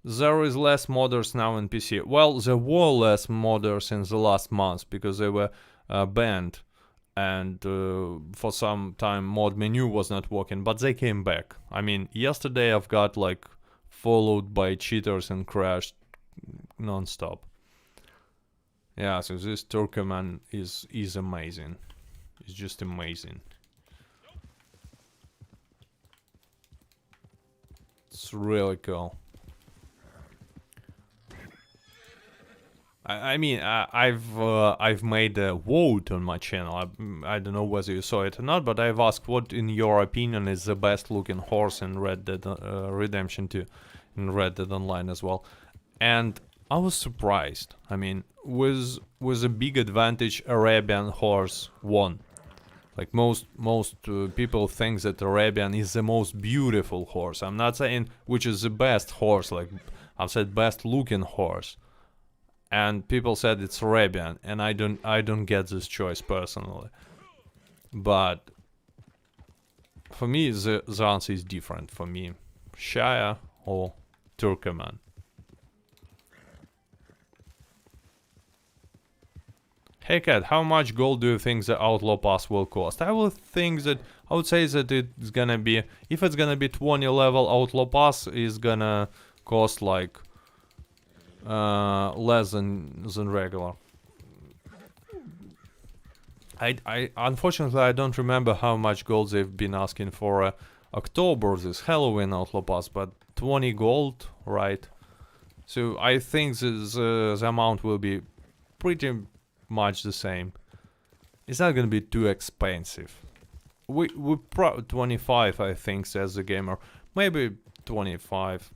There is less modders now in PC. Well, there were less modders in the last month because they were banned. And for some time mod menu was not working, but they came back. I mean, yesterday I've got like followed by cheaters and crashed non-stop. Yeah, so this Turkoman is amazing. It's just amazing. It's really cool. I mean, I've made a vote on my channel. I don't know whether you saw it or not, but I've asked what, in your opinion, is the best looking horse in Red Dead Redemption 2, in Red Dead Online as well. And I was surprised. I mean, with a big advantage, Arabian horse won. Like most people think that Arabian is the most beautiful horse. I'm not saying which is the best horse. Like I've said, best looking horse. And people said it's Arabian, and I don't get this choice personally. But for me, the answer is different. For me, Shire or Turkoman. Hey cat, how much gold do you think the Outlaw Pass will cost? I would say that it's gonna be, if it's gonna be 20 level, Outlaw Pass is gonna cost like less than regular. I unfortunately I don't remember how much gold they've been asking for October, this Halloween Outlaw Pass, but 20 gold, right? So I think the amount will be pretty much the same. It's not gonna be too expensive. We 25, I think, says the gamer. Maybe 25.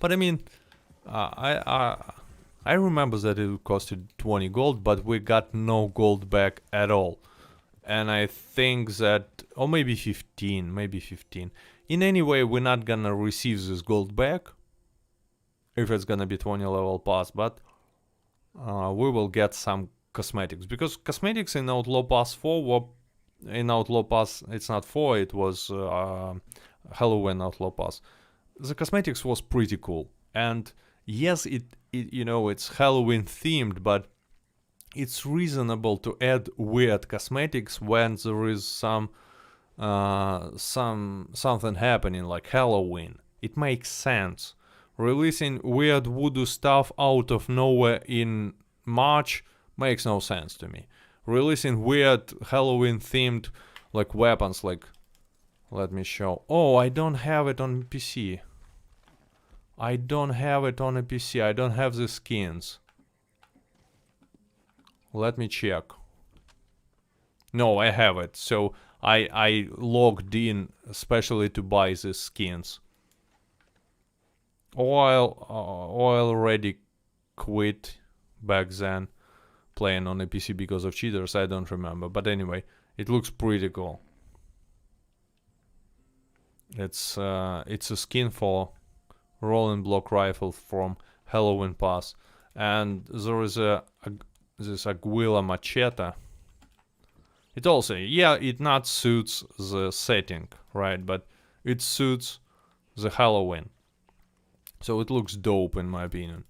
But I mean, I remember that it costed 20 gold, but we got no gold back at all. And I think that, or maybe 15. In any way, we're not gonna receive this gold back if it's gonna be 20 level pass, but we will get some cosmetics, because cosmetics in Outlaw Pass 4 were in Outlaw Pass. It's not 4, it was Halloween Outlaw Pass. The cosmetics was pretty cool, and yes, it it's Halloween themed, but it's reasonable to add weird cosmetics when there is something happening like Halloween. It makes sense. Releasing weird voodoo stuff out of nowhere in March makes no sense to me. Releasing weird Halloween themed like weapons, like, let me show. Oh, I don't have it on PC. I don't have it on a PC. I don't have the skins. Let me check. No, I have it. So I logged in especially to buy the skins. Or I already quit back then playing on a PC because of cheaters. I don't remember. But anyway, it looks pretty cool. It's a skin for rolling block rifle from Halloween Pass, and there is this Aguila machete. It also, yeah, it not suits the setting, right? But it suits the Halloween, so it looks dope in my opinion.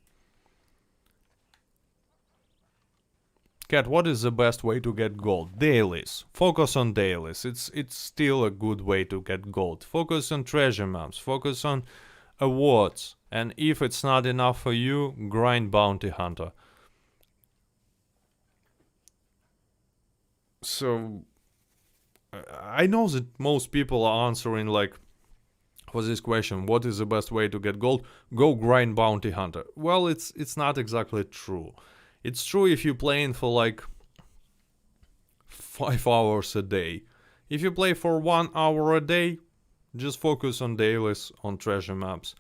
Cat, what is the best way to get gold? Dailies. Focus on dailies. It's still a good way to get gold. Focus on treasure maps. Focus on awards. And if it's not enough for you, grind bounty hunter. So I know that most people are answering like for this question, what is the best way to get gold? Go grind bounty hunter. Well, it's not exactly true. It's true if you're playing for like 5 hours a day. If you play for 1 hour a day, just focus on dailies, on treasure maps,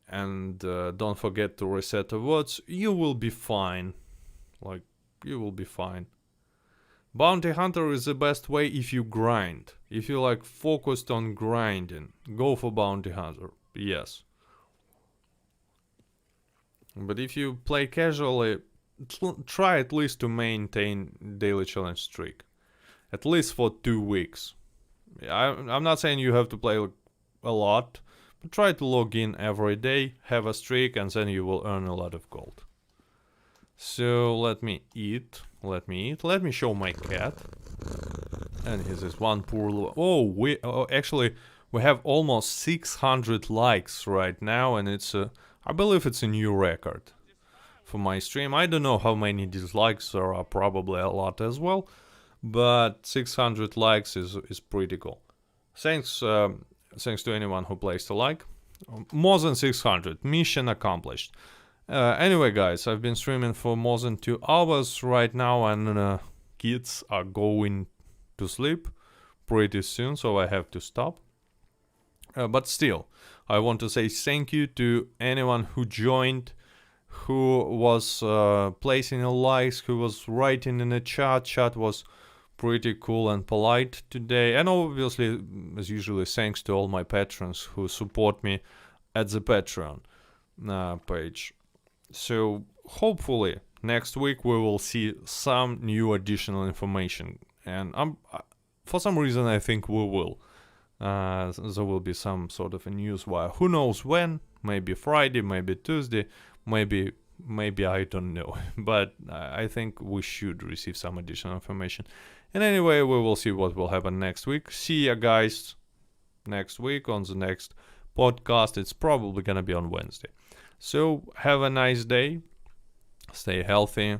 and don't forget to reset awards. You will be fine. Like, you will be fine. Bounty hunter is the best way if you grind. If you like focused on grinding, go for bounty hunter. Yes. But if you play casually, try at least to maintain daily challenge streak, at least for 2 weeks. I'm not saying you have to play a lot, but try to log in every day, have a streak, and then you will earn a lot of gold. So let me eat. Let me show my cat. And here's this one poor actually we have almost 600 likes right now, and it's I believe it's a new record for my stream. I don't know how many dislikes there are, probably a lot as well, but 600 likes is pretty cool. Thanks to anyone who placed a like. More than 600, mission accomplished. Anyway guys, I've been streaming for more than 2 hours right now, and kids are going to sleep pretty soon, so I have to stop. But still, I want to say thank you to anyone who joined, who was placing a likes, who was writing in the chat. Chat was pretty cool and polite today. And obviously, as usually, thanks to all my patrons who support me at the Patreon page. So hopefully next week we will see some new additional information. And for some reason I think we will. There will be some sort of a news wire. Who knows when? Maybe Friday, maybe Tuesday, maybe I don't know. But I think we should receive some additional information. And anyway, we will see what will happen next week. See ya guys next week on the next podcast. It's probably gonna be on Wednesday. So have a nice day. Stay healthy.